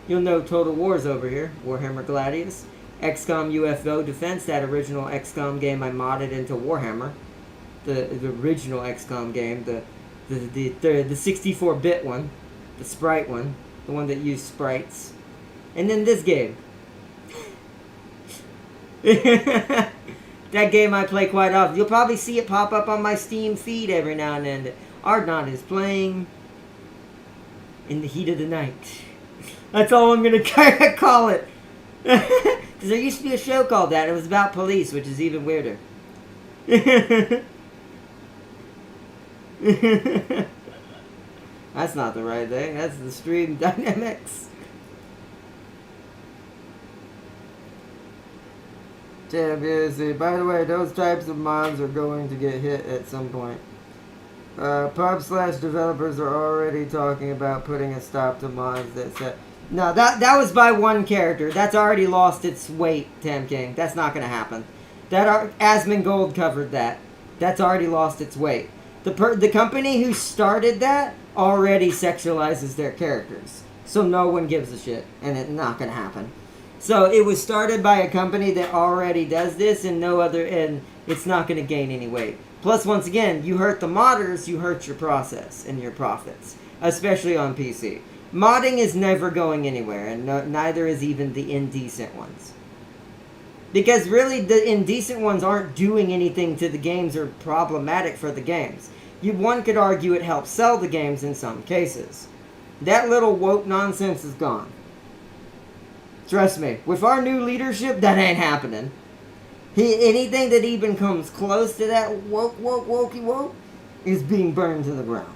You'll know Total War's over here, Warhammer Gladius, XCOM UFO Defense, that original XCOM game I modded into Warhammer, the original XCOM game, the 64-bit one, the sprite one, the one that used sprites, and then this game. That game I play quite often. You'll probably see it pop up on my Steam feed every now and then. Ardnot is playing in the heat of the night. That's all I'm going to kind of call it. Because there used to be a show called that. It was about police, which is even weirder. That's not the right thing. That's the stream dynamics. By the way, those types of mods are going to get hit at some point. Pub/developers are already talking about putting a stop to mods that set. No, that was by one character. That's already lost its weight, Tam King. That's not going to happen. Asmongold covered that. That's already lost its weight. The company who started that already sexualizes their characters. So no one gives a shit. And it's not going to happen. So it was started by a company that already does this and it's not going to gain any weight. Plus, once again, you hurt the modders, you hurt your process and your profits. Especially on PC. Modding is never going anywhere, and neither is even the indecent ones. Because really, the indecent ones aren't doing anything to the games or problematic for the games. One could argue it helps sell the games in some cases. That little woke nonsense is gone. Trust me, with our new leadership, that ain't happening. Anything that even comes close to that woke is being burned to the ground.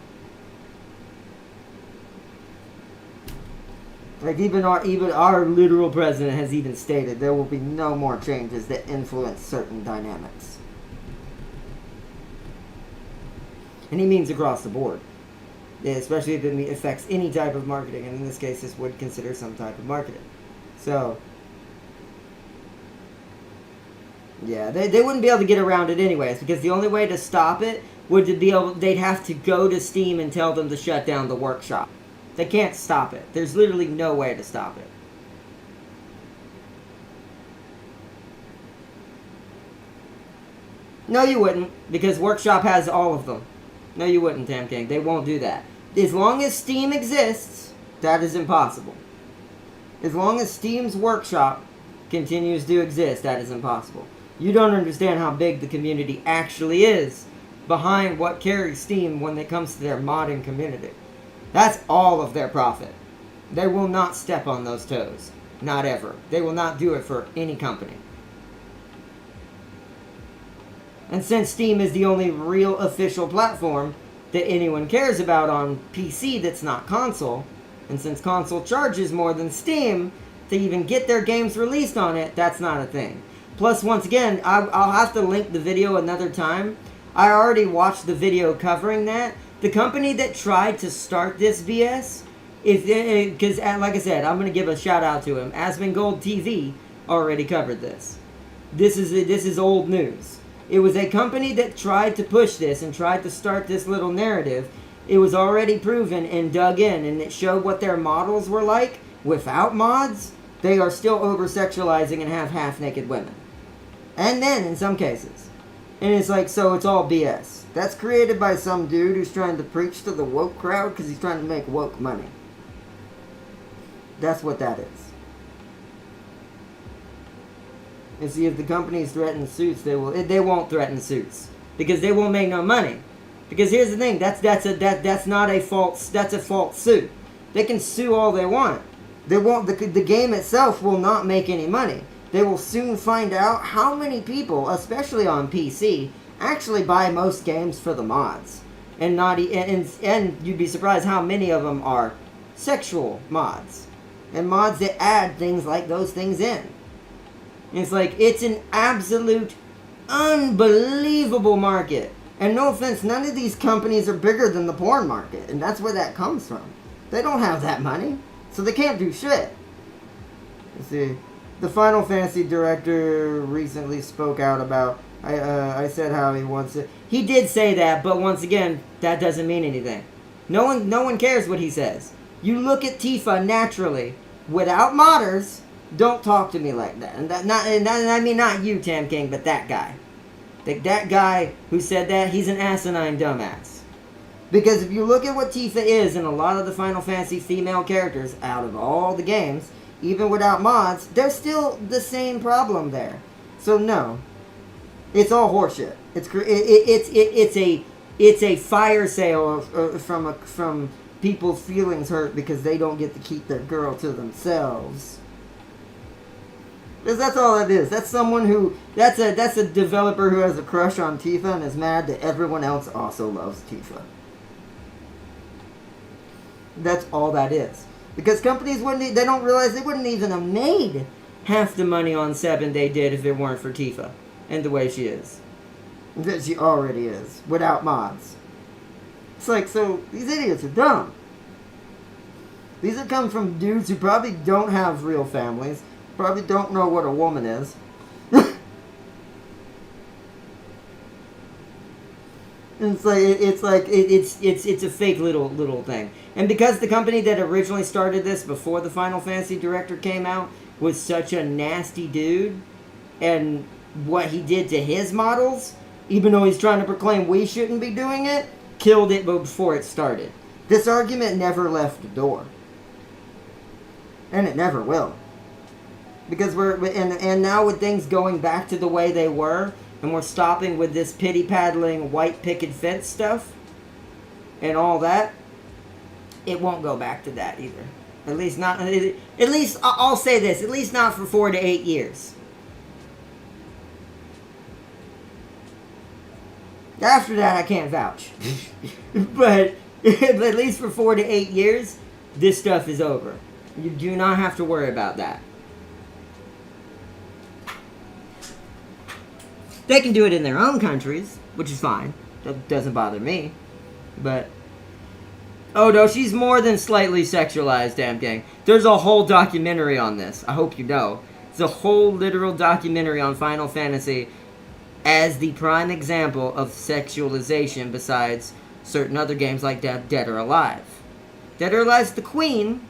Like even our literal president has even stated there will be no more changes that influence certain dynamics. And he means across the board. Yeah, especially if it affects any type of marketing, and in this case this would consider some type of marketing. So Yeah, they wouldn't be able to get around it anyways, because the only way to stop it would to be able, they'd have to go to Steam and tell them to shut down the workshop. They can't stop it. There's literally no way to stop it. No, you wouldn't, because Workshop has all of them. No, you wouldn't, Tam King. They won't do that. As long as Steam exists, that is impossible. As long as Steam's Workshop continues to exist, that is impossible. You don't understand how big the community actually is behind what carries Steam when it comes to their modding community. That's all of their profit. They will not step on those toes. Not ever. They will not do it for any company. And since Steam is the only real official platform that anyone cares about on PC that's not console, and since console charges more than Steam to even get their games released on it, that's not a thing. Plus, once again, I'll have to link the video another time. I already watched the video covering that. The company that tried to start this BS, because like I said, I'm going to give a shout out to him. Asmongold TV already covered this. This is old news. It was a company that tried to push this and tried to start this little narrative. It was already proven and dug in, and it showed what their models were like without mods. They are still over-sexualizing and have half-naked women. And then, in some cases. And it's like, so it's all BS. That's created by some dude who's trying to preach to the woke crowd because he's trying to make woke money. That's what that is. And see, if the companies threaten suits, they won't threaten suits because they won't make no money. Because here's the thing, that's a false suit. They can sue all they want. They won't. The game itself will not make any money. They will soon find out how many people, especially on PC, actually buy most games for the mods, and you'd be surprised how many of them are sexual mods, and mods that add things like those things in. It's like, it's an absolute unbelievable market. And no offense, none of these companies are bigger than the porn market. And that's where that comes from. They don't have that money. So they can't do shit. Let's see. The Final Fantasy director recently spoke out about... I said how he wants it. He did say that, but once again, that doesn't mean anything. No one cares what he says. You look at Tifa naturally, without modders... Don't talk to me like that. And I mean not you, Tam King, but that guy. That guy who said that, he's an asinine dumbass. Because if you look at what Tifa is in a lot of the Final Fantasy female characters out of all the games, even without mods, there's still the same problem there. So no, it's all horseshit. It's a fire sale from people's feelings hurt because they don't get to keep their girl to themselves. Because that's all it is. That's someone who... That's a developer who has a crush on Tifa and is mad that everyone else also loves Tifa. That's all that is. Because companies wouldn't... They don't realize they wouldn't even have made half the money on 7 they did if it weren't for Tifa. And the way she is. That she already is. Without mods. It's like, so... These idiots are dumb. These are coming from dudes who probably don't have real families. Probably don't know what a woman is. It's a fake little thing. And because the company that originally started this before the Final Fantasy director came out was such a nasty dude, and what he did to his models, even though he's trying to proclaim we shouldn't be doing it, killed it before it started. This argument never left the door. And it never will. Because and now with things going back to the way they were, and we're stopping with this pity-paddling white picket fence stuff, and all that, it won't go back to that either. At least not, I'll say this, at least not for 4 to 8 years. After that, I can't vouch. But at least for 4 to 8 years, this stuff is over. You do not have to worry about that. They can do it in their own countries, which is fine. That doesn't bother me. But... Oh no, she's more than slightly sexualized, damn gang. There's a whole documentary on this. I hope you know. It's a whole literal documentary on Final Fantasy as the prime example of sexualization besides certain other games like Dead or Alive. Dead or Alive's the queen,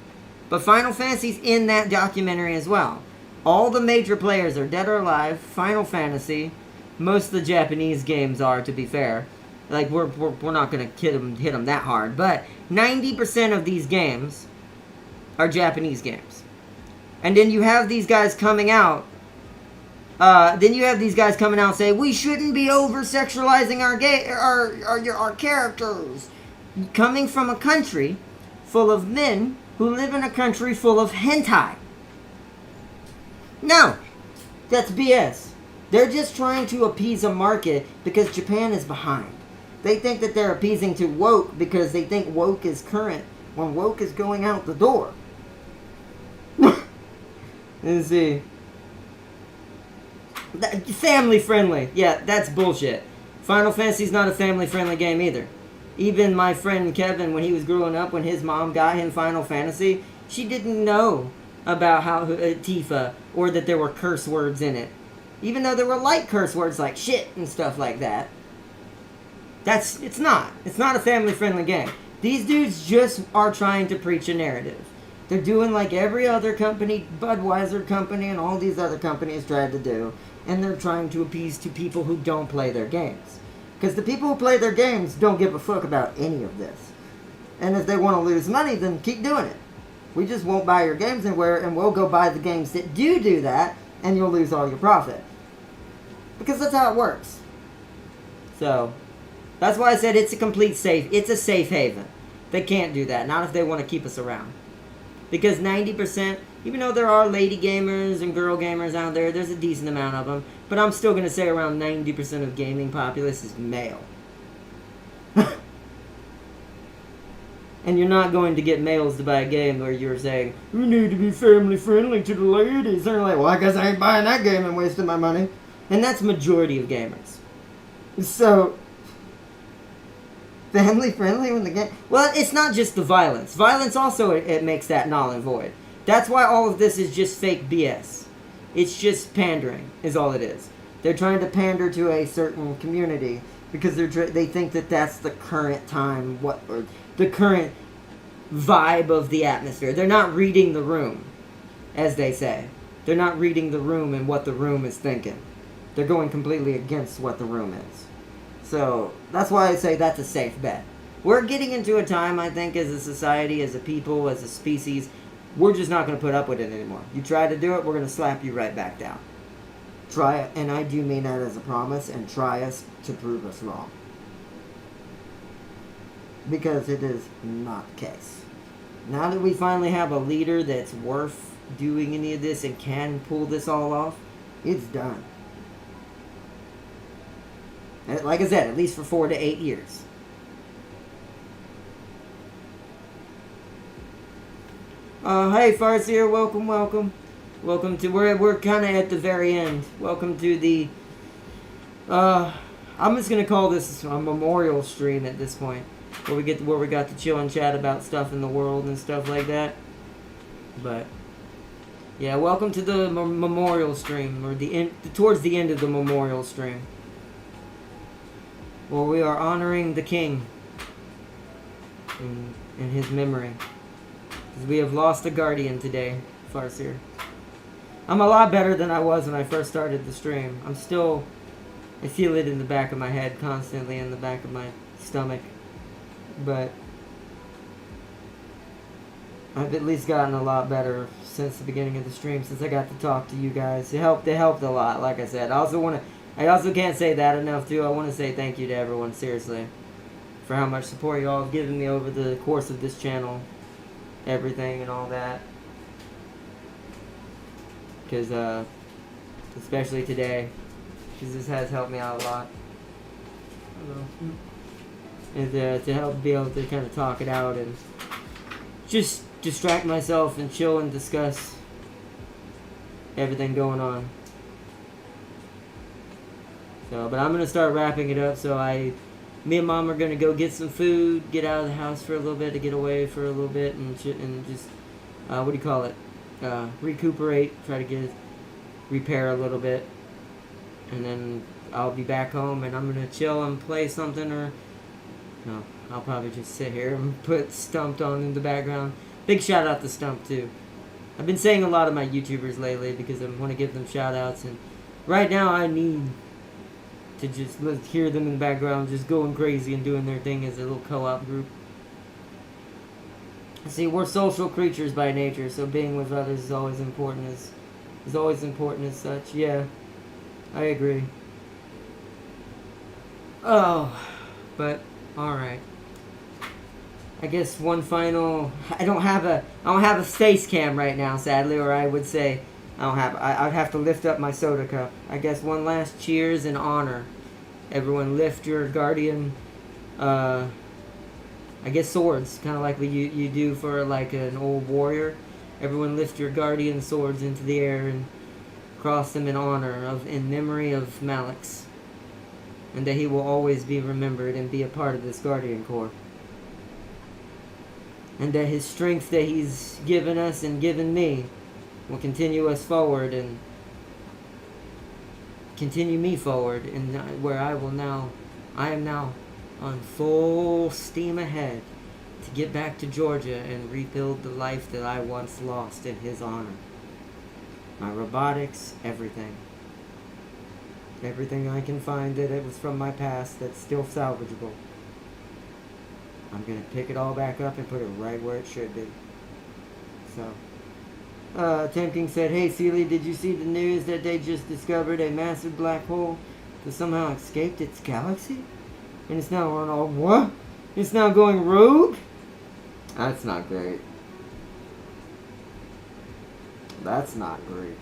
but Final Fantasy's in that documentary as well. All the major players are Dead or Alive, Final Fantasy. Most of the Japanese games are, to be fair. Like, we're not going to hit them that hard. But 90% of these games are Japanese games. And then you have these guys coming out. Saying, we shouldn't be over-sexualizing our characters. Coming from a country full of men who live in a country full of hentai. No, that's BS. They're just trying to appease a market because Japan is behind. They think that they're appeasing to woke because they think woke is current when woke is going out the door. Let's see. Family friendly. Yeah, that's bullshit. Final Fantasy's not a family friendly game either. Even my friend Kevin, when he was growing up, when his mom got him Final Fantasy, she didn't know about how Tifa or that there were curse words in it. Even though there were light curse words like shit and stuff like that. It's not a family-friendly game. These dudes just are trying to preach a narrative. They're doing like every other company, Budweiser company and all these other companies tried to do. And they're trying to appease to people who don't play their games. Because the people who play their games don't give a fuck about any of this. And if they want to lose money, then keep doing it. We just won't buy your games anywhere, and we'll go buy the games that do that, and you'll lose all your profit. Because that's how it works. So, that's why I said it's a safe haven. They can't do that, not if they want to keep us around. Because 90%, even though there are lady gamers and girl gamers out there, there's a decent amount of them, but I'm still going to say around 90% of gaming populace is male. And you're not going to get males to buy a game where you're saying, you need to be family friendly to the ladies. They're like, well, I guess I ain't buying that game and wasting my money. And that's majority of gamers. So, family friendly when the game... Well, it's not just the violence. Violence also, it makes that null and void. That's why all of this is just fake BS. It's just pandering, is all it is. They're trying to pander to a certain community because they think that that's the current time, or the current vibe of the atmosphere. They're not reading the room, as they say. They're not reading the room and what the room is thinking. They're going completely against what the room is. So, that's why I say that's a safe bet. We're getting into a time, I think, as a society, as a people, as a species, we're just not going to put up with it anymore. You try to do it, we're going to slap you right back down. Try it, and I do mean that as a promise, and try us to prove us wrong. Because it is not the case. Now that we finally have a leader that's worth doing any of this and can pull this all off, it's done. Like I said, at least for 4 to 8 years. Hey, Farseer, welcome. Welcome to, we're kind of at the very end. Welcome to the, I'm just going to call this a memorial stream at this point. Where we got to chill and chat about stuff in the world and stuff like that. But, yeah, welcome to the memorial stream, or towards the end of the memorial stream. Well, we are honoring the king in his memory. Because we have lost a guardian today, Farseer. I'm a lot better than I was when I first started the stream. I feel it in the back of my head constantly, in the back of my stomach. But I've at least gotten a lot better since the beginning of the stream, since I got to talk to you guys. It helped a lot, like I said. I also can't say that enough, too. I want to say thank you to everyone, seriously, for how much support y'all have given me over the course of this channel. Everything and all that. Because, especially today, because this has helped me out a lot. And to help be able to kind of talk it out and just distract myself and chill and discuss everything going on. So, but I'm going to start wrapping it up, so me and Mom are going to go get some food, get out of the house for a little bit, to get away for a little bit, and just, recuperate, try to repair a little bit, and then I'll be back home and I'm gonna chill and play something, or no, I'll probably just sit here and put Stumped on in the background. Big shout out to Stump too. I've been saying a lot of my YouTubers lately because I want to give them shout outs, and right now I need to just hear them in the background just going crazy and doing their thing as a little co-op group. See, we're social creatures by nature, so being with others is always important as such. Yeah, I agree. Oh, but alright. I guess one final. I don't have a face cam right now, sadly, or I would say I'd have to lift up my soda cup. I guess one last cheers and honor. Everyone lift your guardian. I guess swords, kind of like you do for like an old warrior. Everyone lift your guardian swords into the air and cross them in memory of Malix, and that he will always be remembered and be a part of this Guardian Corps. And that his strength that he's given us and given me will continue us forward and continue me forward, and where I am now on full steam ahead to get back to Georgia and rebuild the life that I once lost in his honor. My robotics, everything. Everything I can find that it was from my past that's still salvageable. I'm going to pick it all back up and put it right where it should be. So, Tempting said, "Hey Sealy, did you see the news that they just discovered a massive black hole that somehow escaped its galaxy? And it's now on all what? It's now going rogue? That's not great. That's not great.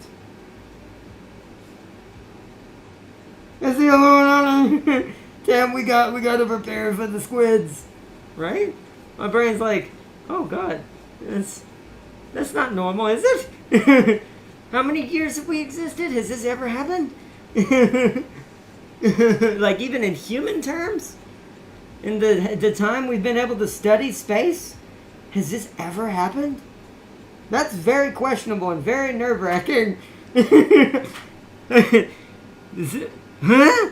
It's the Illuminati. Damn, we got to prepare for the squids, right? My brain's like, oh god, that's not normal, is it? How many years have we existed? Has this ever happened? Like even in human terms, in the time we've been able to study space, has this ever happened? That's very questionable and very nerve-wracking. Is it? Huh?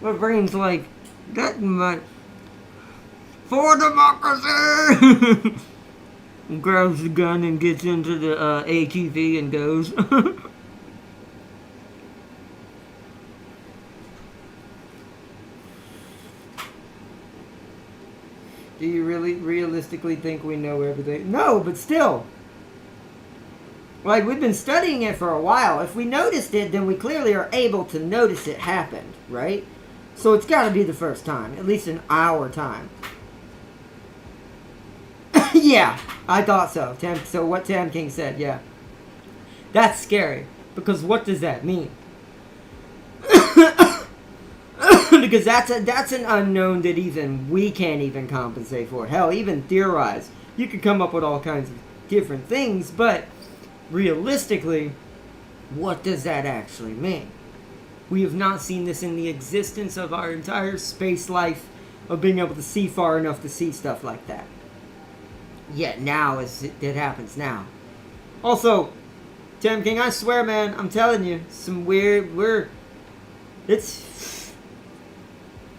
My brain's like, that might... For democracy! And grabs the gun and gets into the ATV and goes. Do you really realistically think we know everything? No, but still. Like, we've been studying it for a while. If we noticed it, then we clearly are able to notice it happened, right? So it's got to be the first time, at least in our time. Yeah, I thought so. So what Tam King said, yeah. That's scary, because what does that mean? Because that's an unknown that even we can't even compensate for. Hell, even theorize. You could come up with all kinds of different things, but realistically, what does that actually mean? We have not seen this in the existence of our entire space life of being able to see far enough to see stuff like that. Yet now it happens now. Also, Tim King, I swear, man, I'm telling you,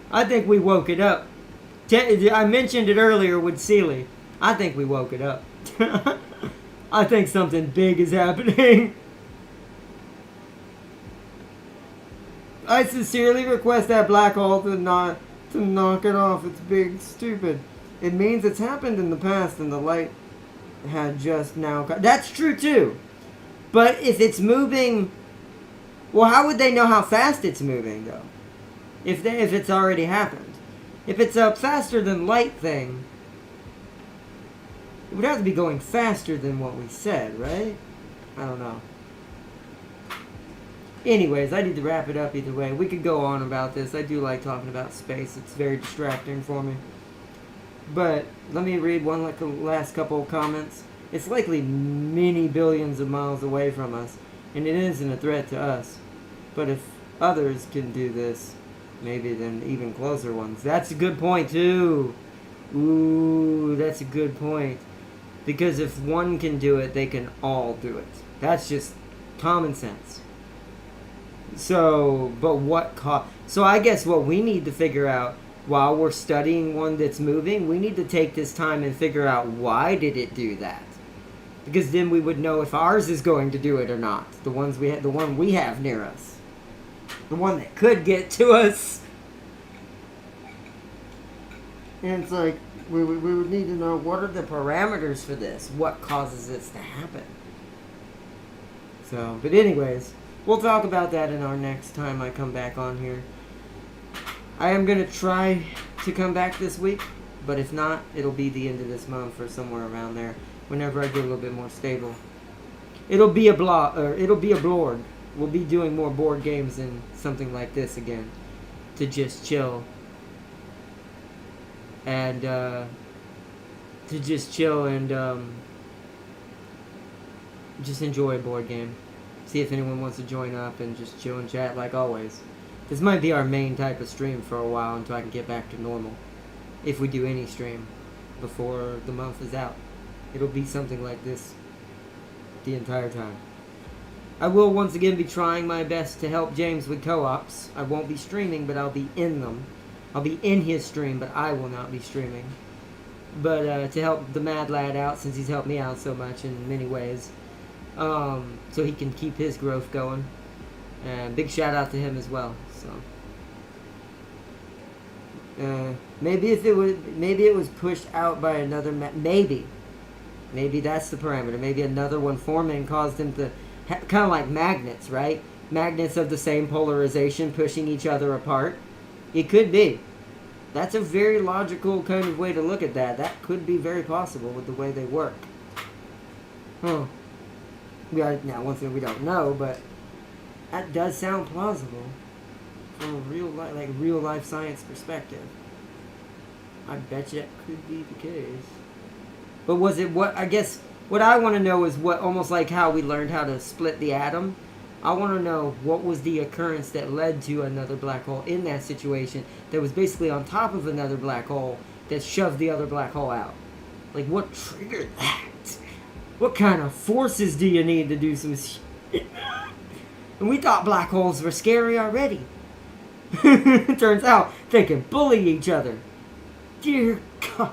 I think we woke it up. I mentioned it earlier with Sealy. I think we woke it up. I think something big is happening. I sincerely request that black hole to knock it off. It's big, stupid. It means it's happened in the past and the light had just now... That's true too. But if it's moving... Well, how would they know how fast it's moving though? If it's already happened. If it's a faster than light thing, it would have to be going faster than what we said, right? I don't know. Anyways, I need to wrap it up either way. We could go on about this. I do like talking about space. It's very distracting for me. But let me read one last couple of comments. It's likely many billions of miles away from us, and it isn't a threat to us. But if others can do this, maybe then even closer ones. That's a good point too. Ooh, that's a good point. Because if one can do it, they can all do it. That's just common sense. So, but what so I guess what we need to figure out while we're studying one that's moving, we need to take this time and figure out why did it do that. Because then we would know if ours is going to do it or not. The one we have near us. The one that could get to us. And it's like, we would need to know what are the parameters for this? What causes this to happen? So, but anyways, we'll talk about that in our next time I come back on here. I am going to try to come back this week, but if not, it'll be the end of this month or somewhere around there, whenever I get a little bit more stable. It'll be a blog. We'll be doing more board games and something like this again, to just chill. And, just enjoy a board game. See if anyone wants to join up and just chill and chat like always. This might be our main type of stream for a while until I can get back to normal. If we do any stream before the month is out. It'll be something like this the entire time. I will once again be trying my best to help James with co-ops. I won't be streaming, but I'll be in them. I'll be in his stream, but I will not be streaming. But to help the Mad Lad out, since he's helped me out so much in many ways. So he can keep his growth going. And big shout out to him as well. So maybe it was pushed out by another maybe that's the parameter. Maybe another one forming caused them to kind of like magnets, right? Magnets of the same polarization pushing each other apart. It could be. That's a very logical kind of way to look at that. That could be very possible with the way they work. Now, one thing we don't know, but that does sound plausible from a real life science perspective. I bet you it could be the case. But was it what I want to know is what, almost like how we learned how to split the atom. I want to know what was the occurrence that led to another black hole in that situation that was basically on top of another black hole that shoved the other black hole out. Like, what triggered that? What kind of forces do you need to do some shit? And we thought black holes were scary already. Turns out they can bully each other. Dear God.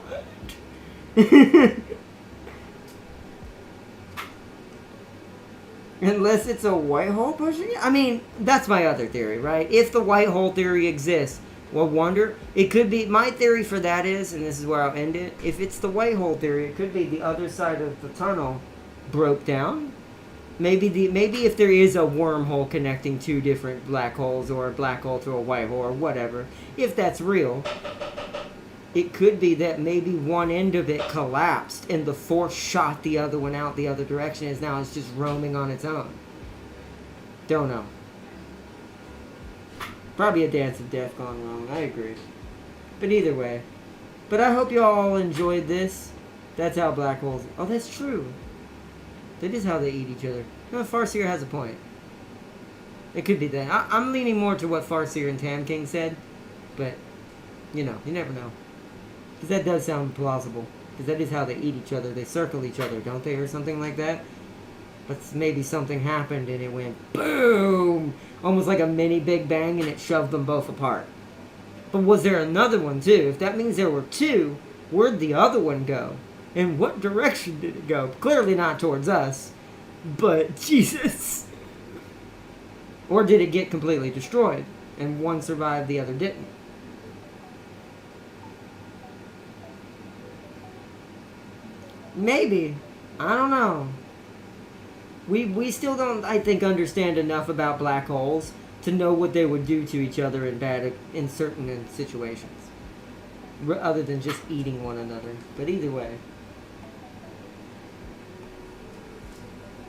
Unless it's a white hole pushing it? I mean, that's my other theory, right? If the white hole theory exists, well, wonder, it could be, my theory for that is, and this is where I'll end it, if it's the white hole theory, it could be the other side of the tunnel broke down. Maybe if there is a wormhole connecting two different black holes, or a black hole to a white hole, or whatever, if that's real, it could be that maybe one end of it collapsed and the force shot the other one out the other direction, as now it's just roaming on its own. Don't know. Probably a dance of death gone wrong, I agree. But either way. But I hope you all enjoyed this. That's how black holes... Oh, that's true. That is how they eat each other. No, Farseer has a point. It could be that. I'm leaning more to what Farseer and Tam King said. But, you know, you never know. Because that does sound plausible. Because that is how they eat each other. They circle each other, don't they? Or something like that. But maybe something happened and it went boom! Almost like a mini Big Bang, and it shoved them both apart. But was there another one too? If that means there were two, where'd the other one go? In what direction did it go? Clearly not towards us. But, Jesus! Or did it get completely destroyed? And one survived, the other didn't? Maybe. I don't know. We still don't, I think, understand enough about black holes to know what they would do to each other in certain situations. Other than just eating one another. But either way.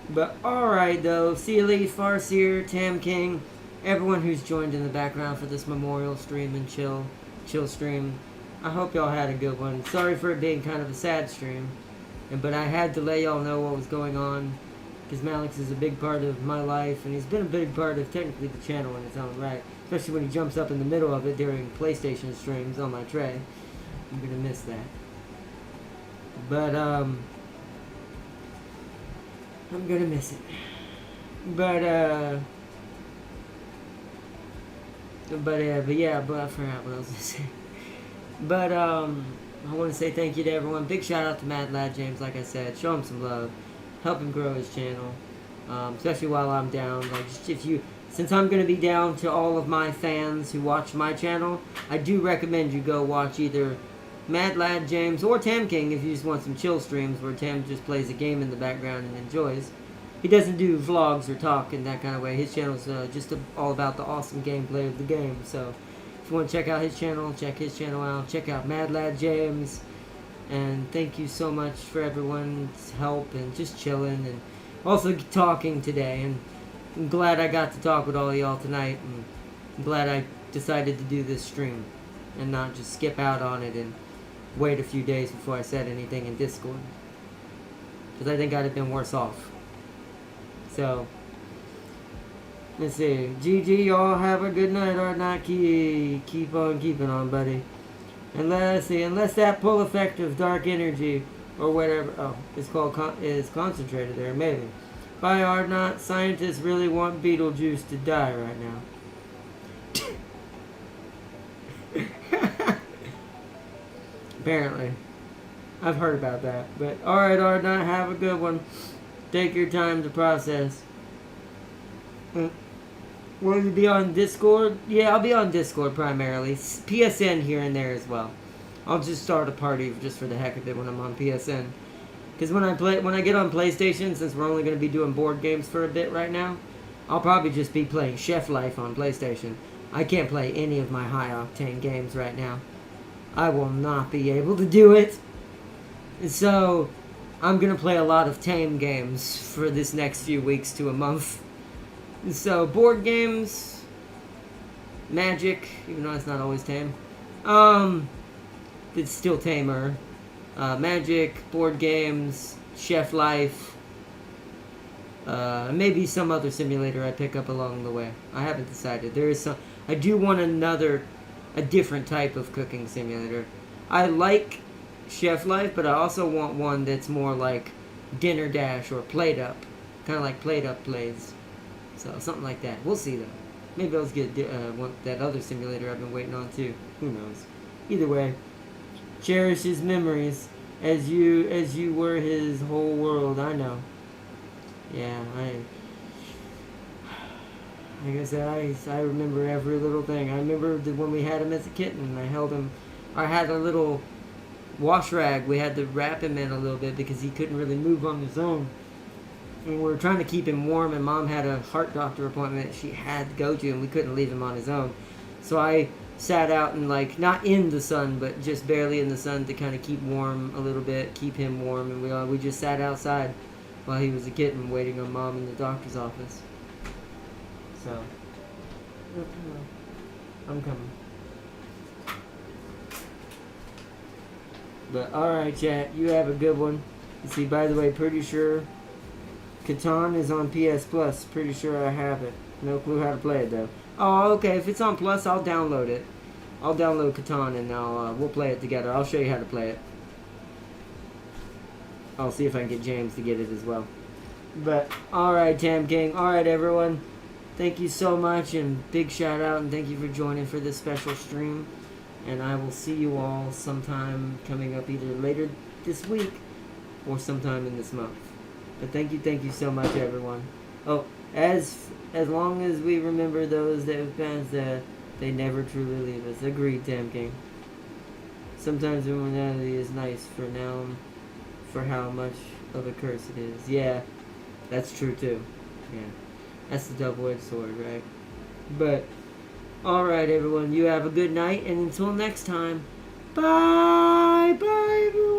But alright though, Sealy, Farseer, Tam King, everyone who's joined in the background for this memorial stream and chill stream. I hope y'all had a good one. Sorry for it being kind of a sad stream. But I had to let y'all know what was going on. Because Malex is a big part of my life, and he's been a big part of technically the channel in its own right. Especially when he jumps up in the middle of it during PlayStation streams on my tray. I'm gonna miss that. But, I'm gonna miss it. But I forgot what I was gonna say. But I want to say thank you to everyone. Big shout out to Mad Lad James, like I said. Show him some love. Help him grow his channel. Especially while I'm down. Like, just since I'm going to be down, to all of my fans who watch my channel, I do recommend you go watch either Mad Lad James or Tam King if you just want some chill streams where Tam just plays a game in the background and enjoys. He doesn't do vlogs or talk in that kind of way. His channel's just all about the awesome gameplay of the game. So if you want to check out his channel, check his channel out. Check out Mad Lad James. And thank you so much for everyone's help and just chilling and also talking today. And I'm glad I got to talk with all of y'all tonight. And I'm glad I decided to do this stream and not just skip out on it and wait a few days before I said anything in Discord. Because I think I'd have been worse off. So, let's see. GG, y'all have a good night or not. Keep on keeping on, buddy. And let's see, unless that pull effect of dark energy or whatever, is concentrated there, maybe. By Ardnot, scientists really want Beetlejuice to die right now. Apparently. I've heard about that. But, alright, Ardnot, have a good one. Take your time to process. Will you be on Discord? Yeah, I'll be on Discord primarily. PSN here and there as well. I'll just start a party just for the heck of it when I'm on PSN. Because when I get on PlayStation, since we're only going to be doing board games for a bit right now, I'll probably just be playing Chef Life on PlayStation. I can't play any of my high-octane games right now. I will not be able to do it. So, I'm going to play a lot of tame games for this next few weeks to a month. So, board games, Magic, even though it's not always tame. It's still tamer. Magic, board games, Chef Life, maybe some other simulator I pick up along the way. I haven't decided. I do want a different type of cooking simulator. I like Chef Life, but I also want one that's more like Dinner Dash or Plate Up. Kind of like Plate Up plays. So, something like that. We'll see, though. Maybe I'll get that other simulator I've been waiting on, too. Who knows? Either way, cherish his memories as you were his whole world. I know. Yeah, like I said, I remember every little thing. I remember when we had him as a kitten. I held him. I had a little wash rag. We had to wrap him in a little bit because he couldn't really move on his own. And we were trying to keep him warm, and Mom had a heart doctor appointment she had to go to, and we couldn't leave him on his own. So I sat out and, like, not in the sun, but just barely in the sun to kind of keep warm a little bit, keep him warm, and we just sat outside while he was a kitten waiting on Mom in the doctor's office. So, I'm coming. But, alright, chat, you have a good one. Let's see, by the way, pretty sure Catan is on PS Plus. Pretty sure I have it. No clue how to play it, though. Oh, okay. If it's on Plus, I'll download it. I'll download Catan and we'll play it together. I'll show you how to play it. I'll see if I can get James to get it as well. But, alright, Tam King. Alright, everyone. Thank you so much, and big shout out, and thank you for joining for this special stream. And I will see you all sometime coming up either later this week or sometime in this month. But thank you so much, everyone. Oh, as long as we remember those that have passed, they never truly leave us. Agreed, Tam King. Sometimes immortality is nice for now, for how much of a curse it is. Yeah, that's true too. Yeah, that's the double-edged sword, right? But, alright, everyone, you have a good night, and until next time, bye, everyone.